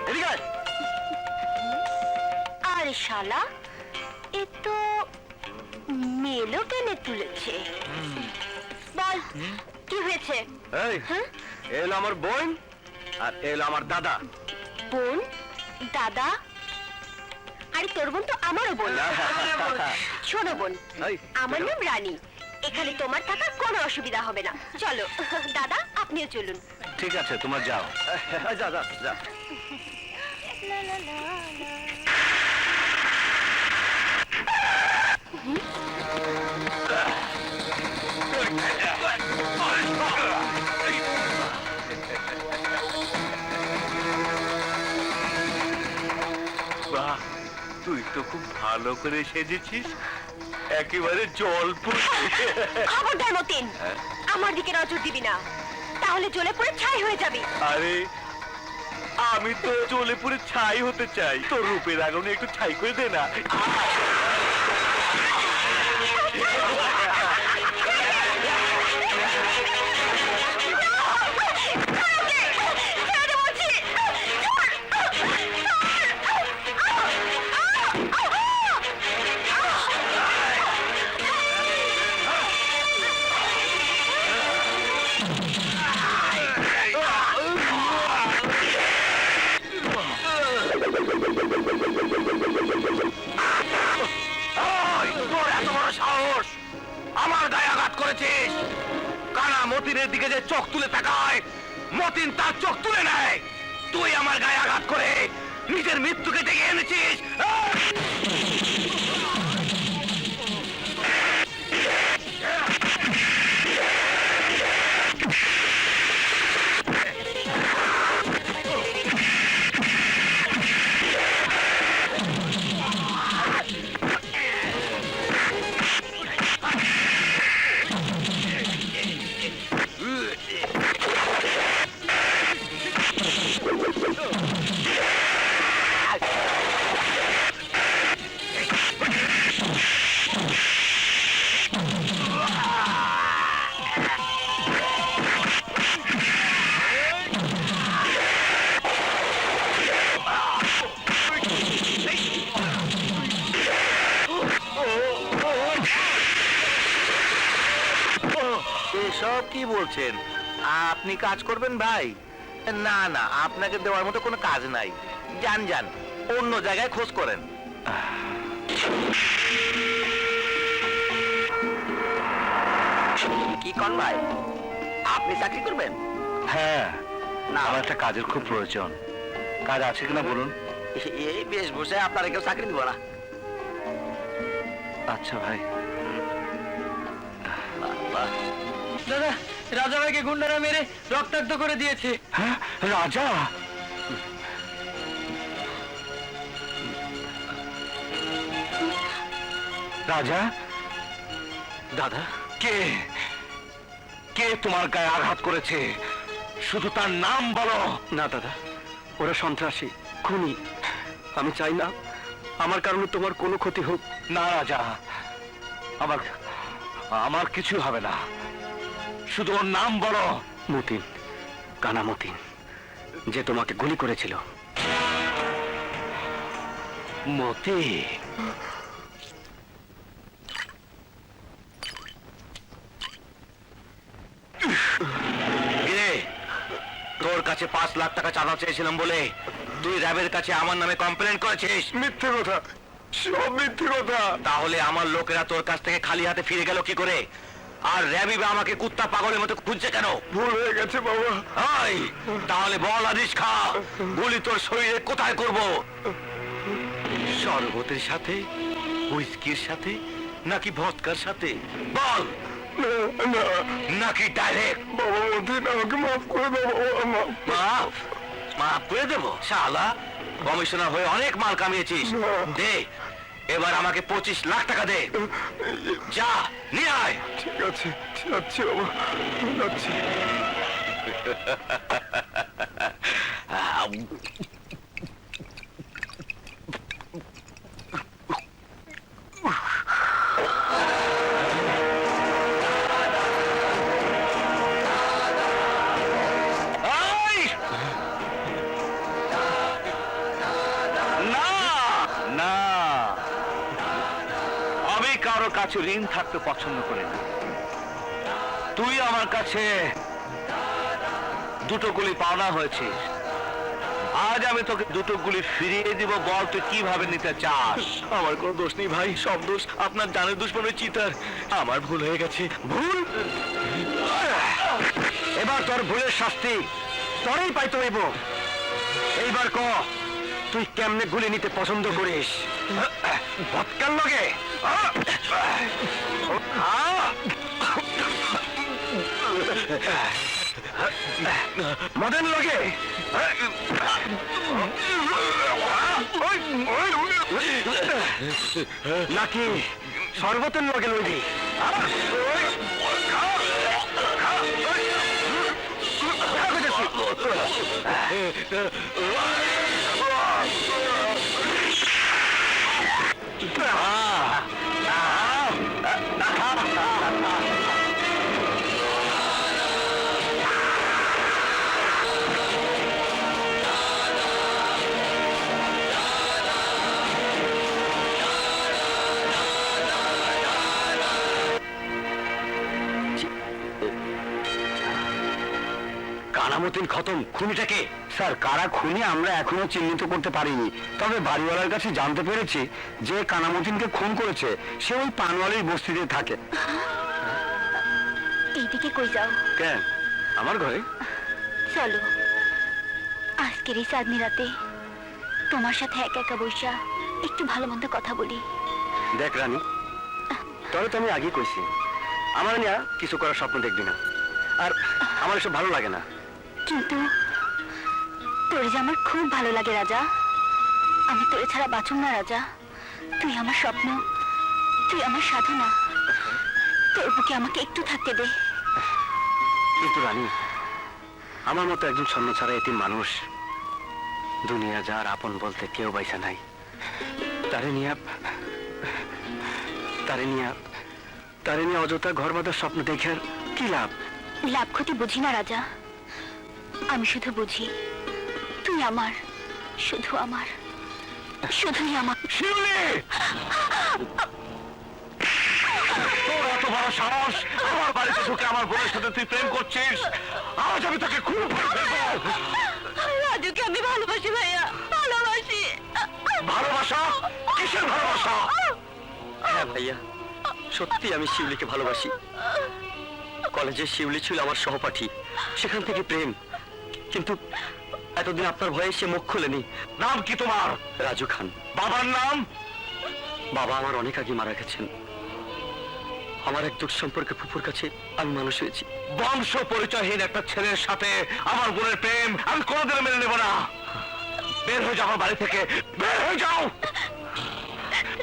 এদিকে আয়। আরে শালা, এ তো মেলো টেনে তুলেছে। বল, কি হয়েছে? এই, এলো আমার বোন আর এলো আমার দাদা। বোন? দাদা? আরে তোর বোন তো আমারও বোন। শোনো বোন, আমার নাম রানী। এখানে তোমার থাকার কোনো অসুবিধা হবে না। চলো দাদা, আপনিও চলুন। ঠিক আছে, তোমার যাও। যা যা যা। বাহ, তুই তো খুব ভালো করে সেজেছিস, একেবারে জলপুর। খবরদার মতিন, আমার দিকে নজর দিবি না, তাহলে জ্বলে পড়ে ছাই হয়ে যাবি। আরে আমি তো জ্বলে পুড়ে ছাই হতে চাই, তোর রূপের আগুনে একটু ছাই করে দে না। তোর এত বড় সাহস, আমার গায়ে আঘাত করেছিস। কানা মতিনের দিকে যে চোখ তুলে তাকায়, মতিন তার চোখ তুলে নেয়। তুই আমার গায়ে আঘাত করে নিজের মৃত্যুকে ডেকে এনেছিস। এসব কি বলছেন? আপনি কাজ করবেন ভাই? না না, আপনাকে দেওয়ার মতো কোনো কাজ নাই। যান যান, অন্য জায়গায় খোঁজ করেন। কি কন ভাই, আপনি চাকরি করবেন? হ্যাঁ, না, আমার একটা কাজের খুব প্রয়োজন। কাজ আছে কিনা বলুন। এই বেশ বসে আপনারা কেউ চাকরি দিব না। আচ্ছা ভাই। দাদা, রাজা ভাইকে গুন্ডারা মেরে রক্তাক্ত করে দিয়েছে। হ্যাঁ, রাজা? রাজা? দাদা, কে কে তোমার গায়ে আঘাত করেছে? শুধু তার নাম বলো। না দাদা, ওরা সন্ত্রাসী, খুনি। আমি চাই না আমার কারণে তোমার কোনো ক্ষতি হোক না রাজা। আমার আমার কিছু হবে না, শুধু ওর নাম বলো। মতিন, কানা মতিন, যে তোমাকে গুলি করেছিল। মতি, তোর কাছে 5 লাখ টাকা চাঁদা চেয়েছিলাম বলে তুই র্যাবের কাছে আমার নামে কমপ্লেন করেছিস। মিথ্যে কথা, সব মিথ্যে কথা। তাহলে আমার লোকেরা তোর কাছ থেকে খালি হাতে ফিরে গেল কি করে? আর র্যাবই বা আমাকে কুত্তা পাগলের মতো খুঁজছে কেন? ভুল হয়ে গেছে বাবা। এই, তাহলে বল আদিস খা, গুলি তোর শরীরে কোথায় করব? শরবতের সাথে, হুইস্কির সাথে, নাকি ভদকার সাথে? বল। নাকি ডাইরেক্ট? বাবা মতিন, আমাকে মাফ করে দাও বাবা। মাফ? মাফ করে দেবো? শালা, কমিশনার হয়ে অনেক মাল কামিয়েছিস। দে, এবার আমাকে 25 লাখ টাকা দে। যা, নিয়ে আয়। ঠিক আছে, যাচ্ছি বাবা, যাচ্ছি। এই! না, না, আমি কারো কাছে ঋণ থাকতে পছন্দ করি না। তুই আমার কাছে 2টো গুলি পাওনা হয়েছিস, আজ আমি তোকে 2টো গুলি ফিরিয়ে দিব। বল তুই কিভাবে নিতে চাস? আমার কোনো দোষ নেই ভাই, সব দোষ আপনার জানের দুশ্মন ওই চিতার। আমার ভুল হয়ে গেছে। ভুল? এবার তোর ভুলের শাস্তি তোরই পাইতে হইব। এইবার ক, তুই কেমনে গুলি নিতে পছন্দ করিস? ভদকার লগে? মদন লগে? নাকি শরবতের লগে লইবি? কানামতিন খতম। খুনিটাকে? স্যার, কারা খুনি আমরা এখনো চিহ্নিত করতে পারিনি, তবে বাড়িওয়ালার কাছে জানতে পেরেছি যে কানামতিনকে খুন করেছে সে ওই পানওয়ালির বস্তিতে থাকে। এইদিকে কই যাও? কেন, আমার ঘরে? চলো, আজকের এই চাঁদনি রাতে তোমার সাথে একা একা বৈশা একটু ভালো মন্দ কথা বলি। দেখ রানী, তবে তো আমি আগে কইছি আমার নিয়ে কিছু করার স্বপ্ন দেখবি না, আর আমার এসব ভালো লাগে না। কিন্তু তোর যে আমার খুব ভালো লাগে রাজা। আমি তোরে ছাড়া বাঁচুম না রাজা। তুই আমার স্বপ্ন, তুই আমার সাধনা। তোর বুকে আমাকে একটু থাকতে দে। কিন্তু রানী, আমার মতো একজন স্বর্ণ ছাড়া এতিম মানুষ দুনিয়া যার আপন বলতে কেউ বাইসা নাই, তারে নিয়ে অযথা ঘর বাঁধার স্বপ্ন দেখে আর কি লাভ? লাভ ক্ষতি বুঝি না রাজা, আমি শুধু বুঝি তুই আমার, শুধু আমার, শুধুই আমার। শিউলি, তোর এত বড় সাহস আমার বাড়িতে ঢুকে আমার বোনের সাথে তুই প্রেম করছিস? আজ আমি তোকে খুব ভয় দেব। রাজুকে আমি ভালোবাসি ভাইয়া, ভালোবাসি। ভালোবাসা? কিসের ভালোবাসা? হ্যাঁ ভাইয়া, সত্যি আমি শিউলিকে ভালোবাসি। কলেজে শিউলি ছিল আমার সহপাঠী, সেখান থেকে প্রেম। কিন্তু এতদিন আপনার ভয়ে সে মুখ খোলেনি। নাম কি তোমার? রাজু খান। বাবার নাম? বাবা আমার অনেক আগে মারা গেছেন। আমার এক দূর সম্পর্কে ফুপুর কাছে আমি মানুষ হয়েছি। বংশ পরিচয়হীন একটা ছেলের সাথে আমার বোনের প্রেম আমি কোনোদিন মেনে নেব না। বের হয়ে যাও আমার বাড়ি থেকে, বের হয়ে যাও।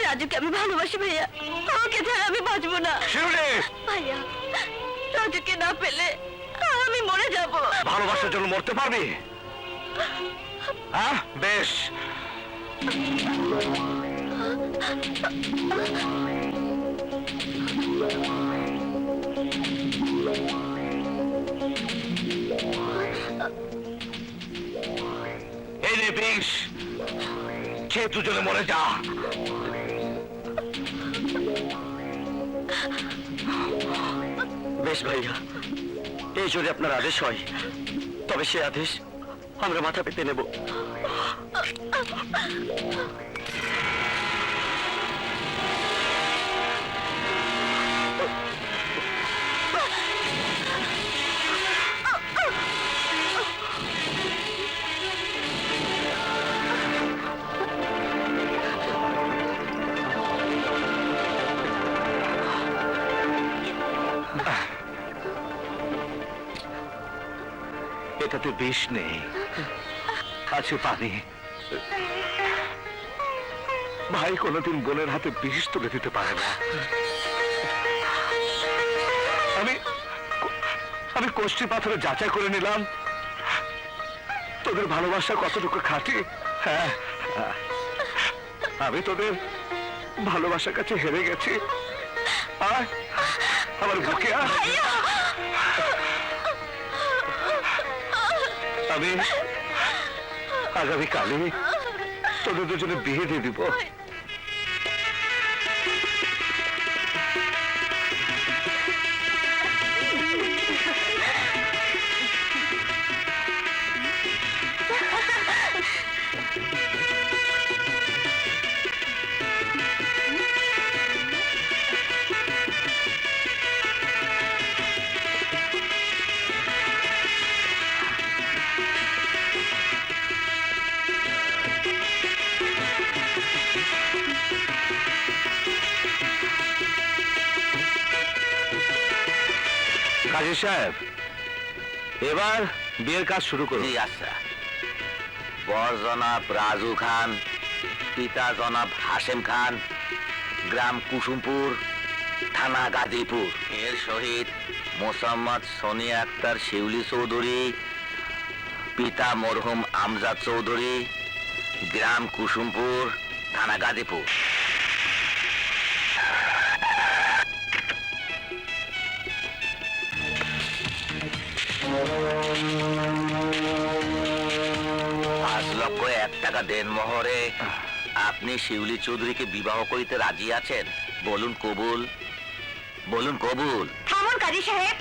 রাজুকে আমি ভালোবাসি ভাইয়া, আমাকে ছাড়া আমি বাঁচবো না। শিউলি, ভাইয়া, রাজুকে না পেলে আমি মরে যাব। ভালোবাসার জন্য মরতে পারবি? হ্যাঁ, বেশ। এই নে বিষ, খেয়ে দুজনে মরে যা। বেশ ভাইয়া, এই যদি আপনার আদেশ হয় তবে সে আদেশ আমরা মাথা পেতে নেব। এটাতে বিষ নেই, আছে পানি। ভাই কোনোদিন বোনের হাতে বিষ তুলে দিতে পারে না। আমি কষ্টি পাথরে যাচাই করে নিলাম তোদের ভালোবাসা কতটুকু খাঁটি। হ্যাঁ, আমি তোদের ভালোবাসার কাছে হেরে গেছি। আয় আমার বুকে আয়। আমি আগামীকালে তোদের দুজনে বিয়ে দিয়ে দিব। কাজী সাহেব, এবার বিয়ের কাজ শুরু করুন। আচ্ছা, বর জনাব রাজু খান, পিতা জনাব হাশেম খান, গ্রাম কুসুমপুর, থানা গাজীপুর, এর শহীদ মোসাম্মদ সোনিয়া আক্তার শিউলি চৌধুরী, পিতা মরহুম আমজাদ চৌধুরী, গ্রাম কুসুমপুর, থানা গাজীপুর। টাকা দেন মোহরে আপনি শিউলি চৌধুরীকে বিবাহ করিতে রাজি আছেন? বলুন কবুল, বলুন কবুল। থামুন কাজী সাহেব।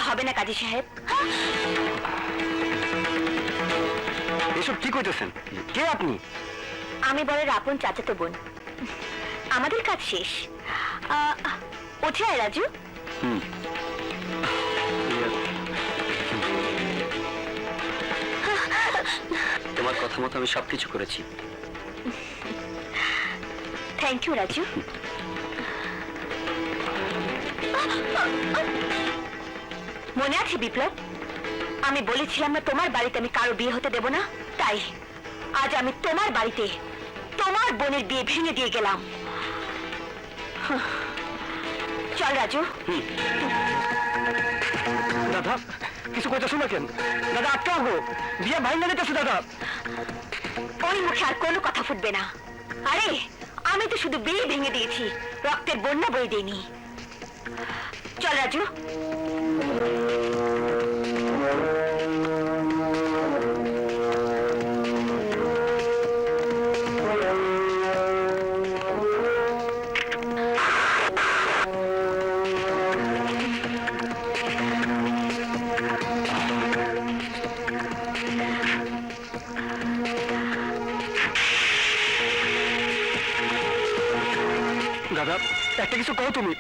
হবে না কাজী সাহেব। এসব কি করতেছেন? কে আপনি? আমি বরের আপন চাচাতো বোন। আমাদের কাজ শেষ। উঠে আয় রাজু। তোমার কথা মতো আমি সবকিছু করেছি। Thank you Raju. মনে আছে বিপ্লব, আমি বলেছিলাম না তোমার বাড়িতে আমি কারো বিয়ে হতে দেব না? তাই আজ আমি তোমার বাড়িতে তোমার বোনের বিয়ে ভেঙে দিয়ে গেলাম। চল রাজু। দাদা কিছু কইতেছো না কেন? দাদা আটকা হবো, বিয়ে ভাঙে যেতেছে দাদা। ওই মুখে আর কোনো কথা ফুটবে না। আরে আমি তো শুধু বিয়ে ভেঙে দিয়েছি, রক্তের বন্যা বয়ে দিইনি। চল রাজু। দাদা একটা কিছু কও তুমি,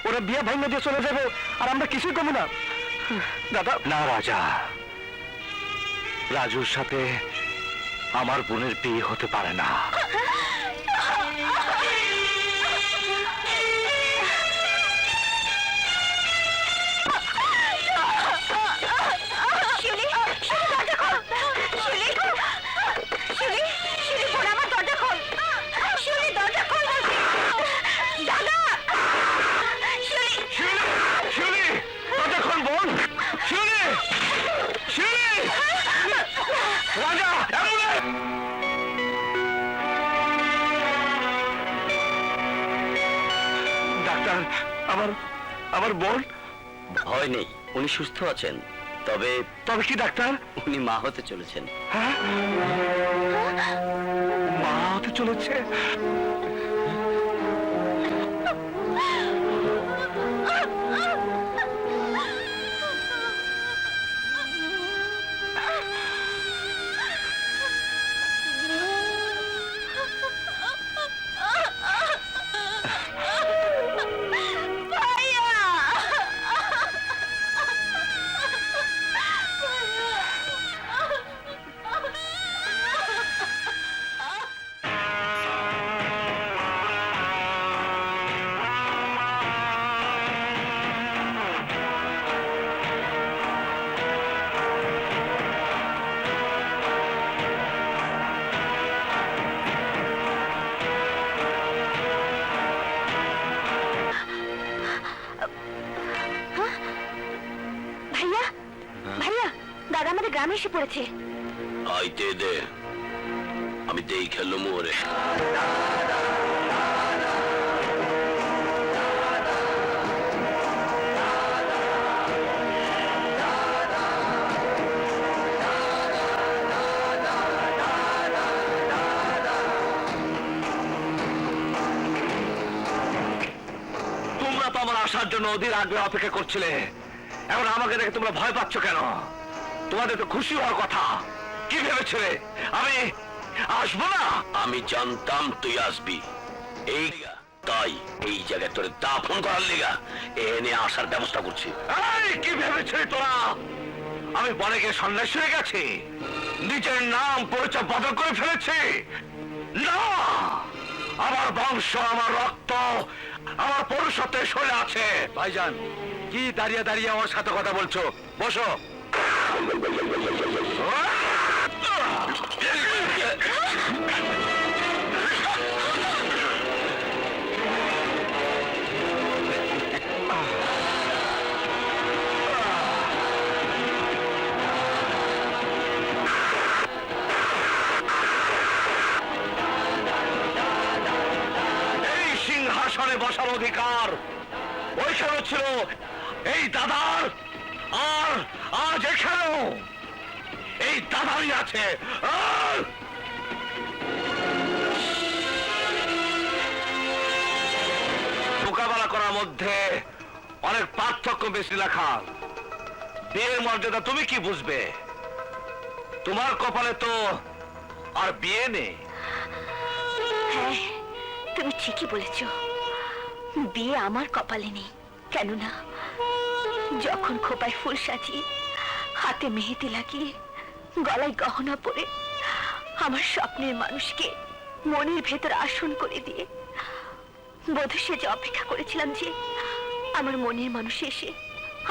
ওরা বিয়ে ভাঙা দিয়ে চলে যাবে আর আমরা কিছুই কমু না। দাদা না রাজা, রাজুর সাথে আমার বোনের বিয়ে হতে পারে না। আমার বোন? ভয় নেই, উনি সুস্থ আছেন। তবে তবে কি ডাক্তার? উনি মা হতে চলেছেন। হ্যাঁ, মা হতে চলেছে। ভাইয়া, ভাইয়া, দাদা আমাদের গ্রামে এসে পড়েছে। আইতে দে, আমি দেই খেলো মোরে। তোমরা তো আমার আসার জন্য অধীর আগ্রহে অপেক্ষা করছিলে, এখন আমাকে দেখে তোমরা ভয় পাচ্ছ কেন? তোমাদের তো খুশি হওয়ার কথা। কি ভেবেছিলে আমি আসবো না? আমি জানতাম তুই আসবি, এই তাই এই জায়গায় তোরে দাফন করার লিগা এনে আসার ব্যবস্থা করছি। এই, কি ভেবেছিলি তোরা আমি বনে গিয়ে সন্ন্যাসী হয়ে গেছি, নিজের নাম পরিচয় বদল করে ফেলেছি? না, আমার বংশ, আমার রক্ত, আমার পৌরুষত্বের শরীরে আছে। ভাইজান, কি দাঁড়িয়ে দাঁড়িয়ে আমার সাথে কথা বলছো? বসো। এই সিংহাসনে বসার অধিকার ওইখানে ছিল এই দাদার, আর আজ এখানেও এই দাদারই আছে। মোকাবেলা করার মধ্যে অনেক পার্থক্য বেশি লেখা। বিয়ের মর্যাদা তুমি কি বুঝবে? তোমার কপালে তো আর বিয়ে নেই। হ্যাঁ, তুমি ঠিকই বলেছ, বিয়ে আমার কপালে নেই। কেননা যখন খোপায় ফুল সাজিয়ে, হাতে মেহেদি লাগিয়ে, গলায় গহনা পরে আমার স্বপ্নের মানুষকে মনের ভেতর আসন করে দিয়ে বধূ সেজে অপেক্ষা করেছিলাম যে আমার মনের মানুষ এসে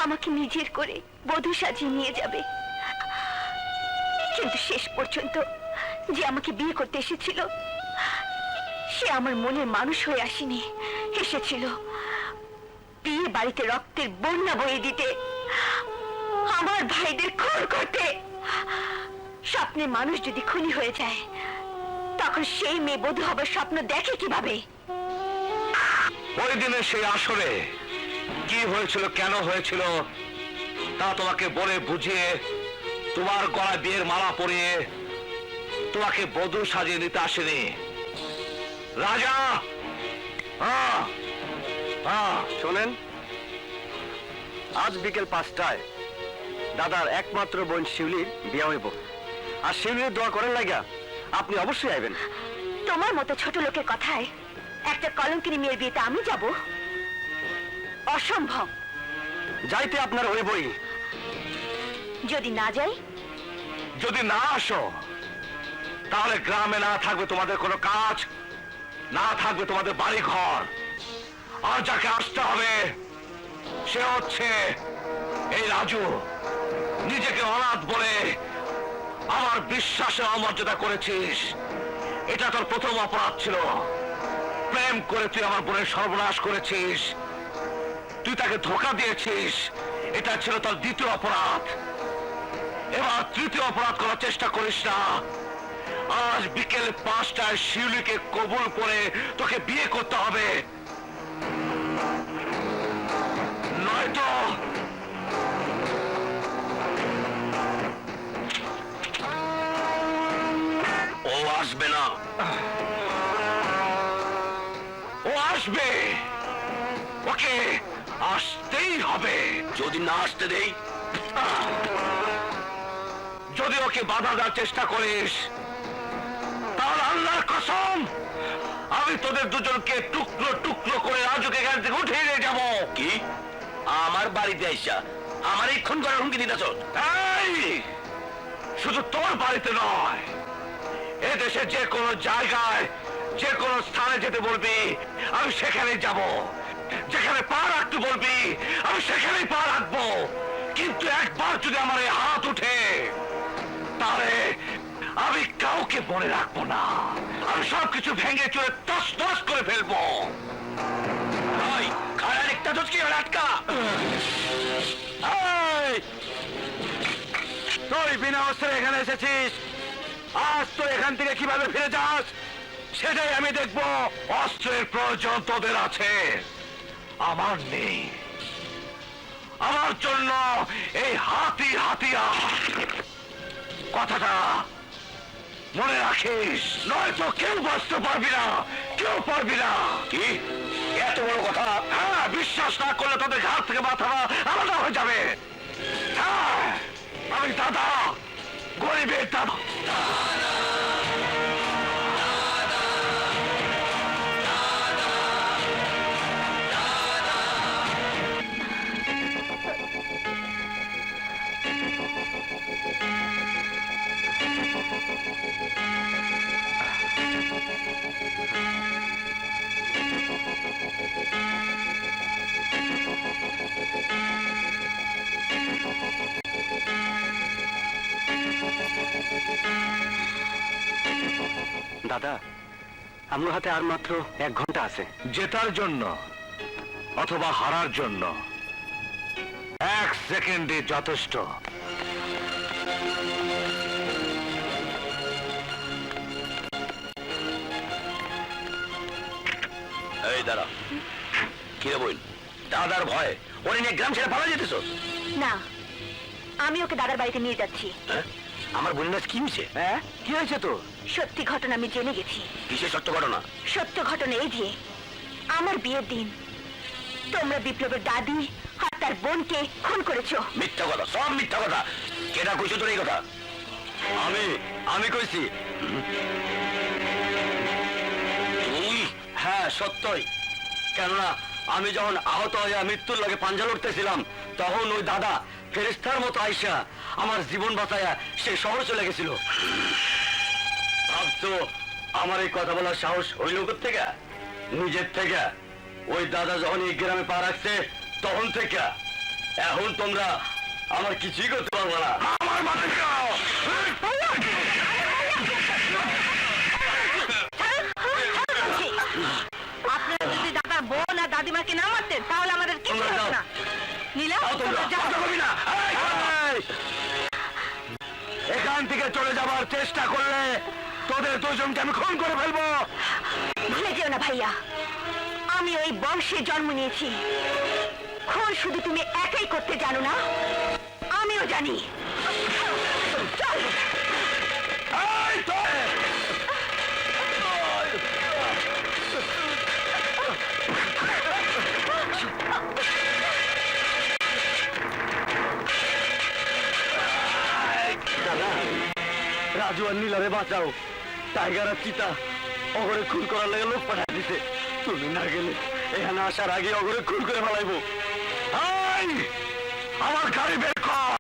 আমাকে নিজের করে বধূ সাজিয়ে নিয়ে যাবে। কিন্তু শেষ পর্যন্ত যে আমাকে বিয়ে করতে এসেছিল সে আমার মনের মানুষ হয়ে আসেনি, এসেছিল বিয়ে বাড়িতে রক্তের বন্যা বয়ে দিতে, আমার ভাইদের খুন করতে। স্বপ্নের মানুষ যদি খুনি হয়ে যায় তখন সেই মেয়ে বধূ হবার স্বপ্ন দেখে কিভাবে? ওই দিনে সেই আসরে কি হয়েছিল, কেন হয়েছিল তা তোমাকে বলে বুঝিয়ে, তোমার গলায় বিয়ের মালা পরিয়ে তোমাকে বধূ সাজিয়ে দিতে আসেনি রাজা। শোনেন, আজ বিকেল 5টায় দাদার একমাত্র বোন শিউলির বিয়ে হইব, আর শিউলির দোয়া করেন লাগা আপনি অবশ্যই আইবেন। তোমার মতো ছোট লোকের কথায় একটা কলঙ্কিনী মেয়ের বিয়েতে আমি যাব? অসম্ভব। যাইতে আপনার হইবই। যদি না যাই? যদি না আসো তাহলে গ্রামে না থাকবে তোমাদের কোনো কাজ, না থাকবে তোমাদের বাড়ি ঘর, আর যাকে আসতে হবে সে হচ্ছে এই রাজু। নিজেকে অনাথ বলে আমার বিশ্বাসে অমর্যাদা করেছিস, এটা তোর প্রথম অপরাধ ছিল। প্রেম করে তুই আমার বোনের সর্বনাশ করেছিস, তুই তাকে ধোঁকা দিয়েছিস, এটা ছিল তোর দ্বিতীয় অপরাধ। এবার তৃতীয় অপরাধ করার চেষ্টা করিস না। আজ বিকেল 5টায় শিউলিকে কবুল করে তোকে বিয়ে করতে হবে। আসবে না। ও আসবে, ওকে আসতেই হবে। যদি না আসতে দেই, যদি ওকে বাধা দেওয়ার চেষ্টা করিস, তাহলে আল্লাহর কসম আমি তোদের দুজনকে টুকরো টুকরো করে রাজুকে এখান থেকে উঠিয়ে নিয়ে যাবো। কি আমার বাড়িতে আইসা আমার এই খুন করার হুমকি দিতেছ? এই শুধু তোর বাড়িতে নয়, এ দেশে যে কোনো জায়গায় যে কোনো স্থানে যেতে বলবি আমি সেখানে যাব, যেখানে পা রাখতে বলবি আমি সেখানেই পা রাখবো। কিন্তু একবার যদি আমার এই হাত উঠে, তাহলে আমি কাউকে মনে রাখবো না, আমি সবকিছু ভেঙে চুরে তস তস করে ফেলবো। খারাপ একটা দোষকে আটকা। তুই বিনা অস্ত্রে এখানে এসেছিস, আজ তো এখান থেকে কিভাবে ফিরে যাস সেটাই আমি দেখবো। অস্ত্রের প্রয়োজন তোদের আছে, আমার নেই। আমার জন্য এই হাতি হাতিয়ার, কথাটা মনে রাখিস, নয়তো কেউ বাঁচতে পারবি না, কেউ পারবি না। কি এত বড় কথা? হ্যাঁ, বিশ্বাস না করলে তোদের ঘাট থেকে মাথা আলাদা হয়ে যাবে। হ্যাঁ, আমি দাদা, গরিবের দাদা। দাদা, আমার হাতে আর মাত্র 1 ঘন্টা আছে। জেতার জন্য অথবা হারার জন্য 1 সেকেন্ডে যথেষ্ট। এই দাঁড়া, কি রে বইন, দাদার ভয় ওরে নিয়ে গ্রাম ছেড়ে পালা যেতেছ? না, আমি ওকে দাদার বাড়িতে নিয়ে যাচ্ছি। আমার বোনের কি হয়েছে? হ্যাঁ, কি হয়েছে তো? সত্যি ঘটনা আমি জেনে গেছি। কিসের সত্য ঘটনা? সত্য ঘটনা এই যে, আমার বিয়ের দিন তোমরা বিপ্লবের দাদি আর তার বোনকে খুন করেছো। মিথ্যা কথা, সব মিথ্যা কথা। কেটা কইছো তোর এই কথা? আমি কইছি। তুই? হ্যাঁ, সত্যই। কেননা আমি যখন আহত হইয়া মৃত্যুর লগে পাঞ্জা লড়তেছিলাম, তখন ওই দাদা ফেরেশতার মতো আইসা আমার জীবন বাঁচায়া সে শহর চলে গেছিল। ভাবছো আমার এই কথা বলার সাহস হইল থেকে? নিজের থেকে। ওই দাদা যখন এই গ্রামে পা রাখছে তখন থেকে। এখন তোমরা আমার কিছুই করতে পারবো না। আমার মালিক আপনারা যদি দাদার বোন আর দাদিমাকে না মারতেন তাহলে আমাদের কিছু তোমরা হতো যাও। না। নীলা, যাও তোমরা। তোমরা যাও। কথা কবি না। এই, এখান থেকে চলে যাবার চেষ্টা করলে তোদের দুজনকে আমি খুন করে ফেলবো। ভুলে যেও না ভাইয়া, আমি ওই বংশে জন্ম নিয়েছি। খুন শুধু তুমি একাই করতে জানো না, আমিও জানি। চল। এই তো! দাদা, রাজু আর নীলারে বাঁচাও। টাইগার আর চিতা অগরে খুন করার লেগে লোক পাঠা দিতে। তুমি না গেলে এখানে আসার আগে অগরে খুন করে ফেলাইবো। এই! আমার গাড়ি বের কর।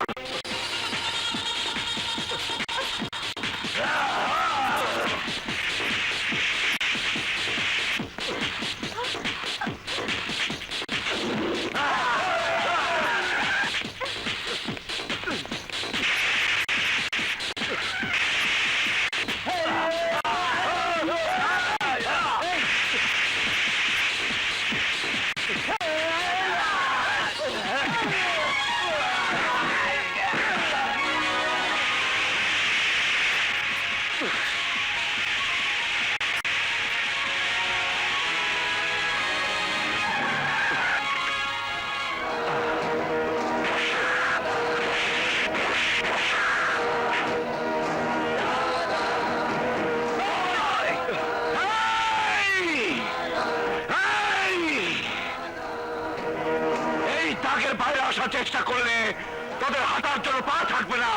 তোদের হাঁটার জন্য পা থাকবে না,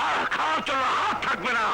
আর খাওয়ার জন্য হাত থাকবে না।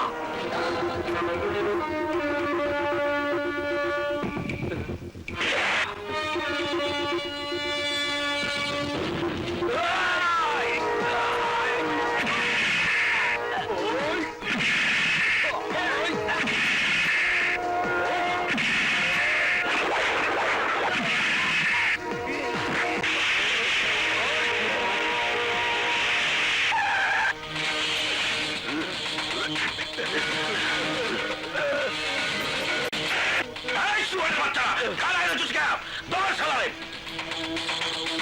এই শুয়োরের বাচ্চা, খাড়া এনেছিস কেন? দৌড় শালারে।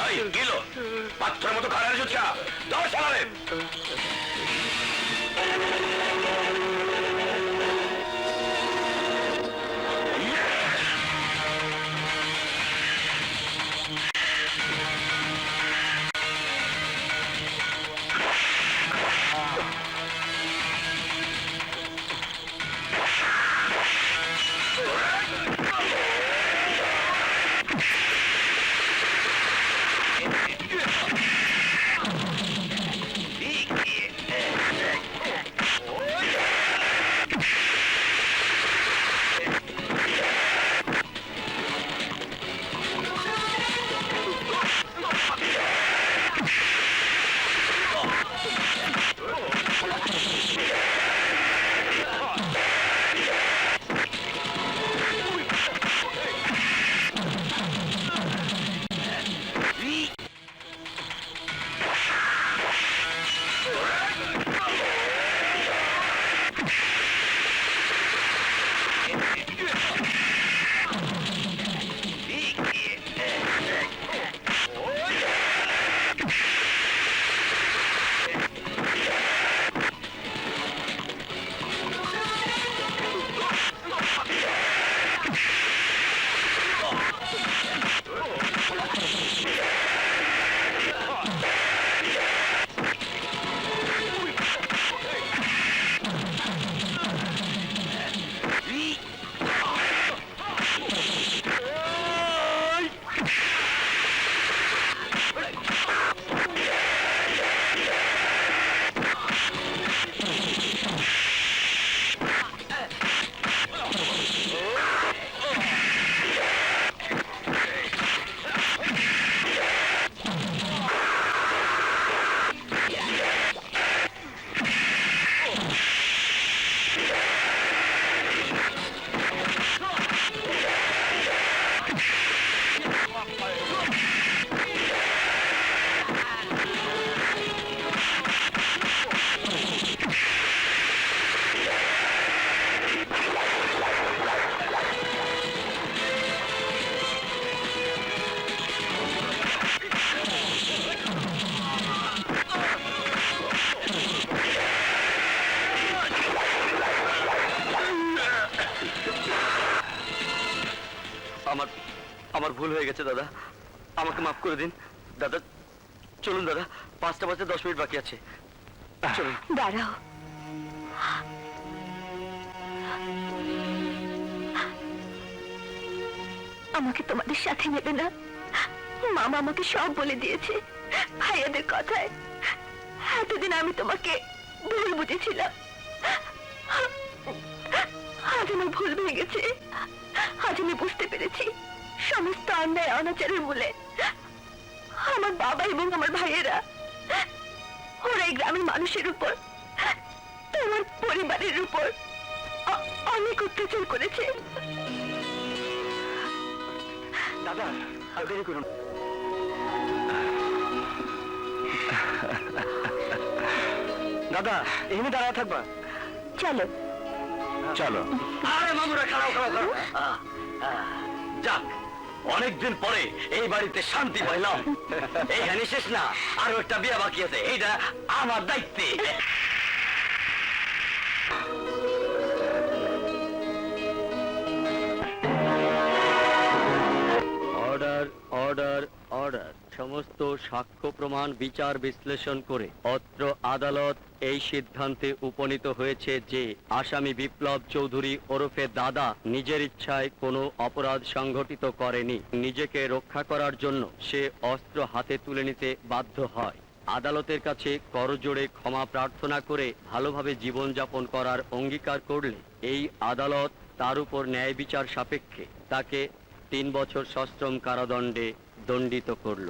এই গিলো, পাথরের মতো খাড়া এনেছিস কেন? দৌড় শালারে। আমার ভুল হয়ে গেছে দাদা, আমাকে মাফ করে দিন দাদা। চলুন দাদা, 5টা বাজতে 10 মিনিট বাকি আছে, চলুন। দাঁড়াও, আমাকে তোমাদের সাথে নেবে না? মামা আমাকে সব বলে দিয়েছে ভাইয়াদের কথায়। এতদিন আমি তোমাকে ভুল বুঝেছিলাম, আজ আমার ভুল ভেঙেছে। আজ আমি বুঝতে পেরেছি সমস্ত অন্যায় অনাচারের মূলে আমার বাবা এবং আমার ভাইয়েরা। ওরা এই গ্রামের মানুষের উপর, তোমার পরিবারের উপর অনেক অত্যাচার করেছে। দাদা আর দেরি করুন। দাদা এখানে দাঁড়ায় থাকবা? চলো চলো। আরে মামুরা, খাড়াও খাড়াও খাড়াও। যাক, অনেকদিন পরে এই বাড়িতে শান্তি পাইলাম। এইখানে শেষ না, আরো একটা বিয়ে বাকি আছে, এইটা আমার দায়িত্বে। Order order order. সমস্ত সাক্ষ্য প্রমাণ বিচার বিশ্লেষণ করে অত্র আদালত এই সিদ্ধান্তে উপনীত হয়েছে যে আসামি বিপ্লব চৌধুরী ওরফে দাদা নিজের ইচ্ছায় কোনো অপরাধ সংঘটিত করেনি। নিজেকে রক্ষা করার জন্য সে অস্ত্র হাতে তুলে নিতে বাধ্য হয়। আদালতের কাছে করজোড়ে ক্ষমা প্রার্থনা করে ভালোভাবে জীবনযাপন করার অঙ্গীকার করলে এই আদালত তার উপর ন্যায় বিচার সাপেক্ষে তাকে 3 বছর সশ্রম কারাদণ্ডে দণ্ডিত করল।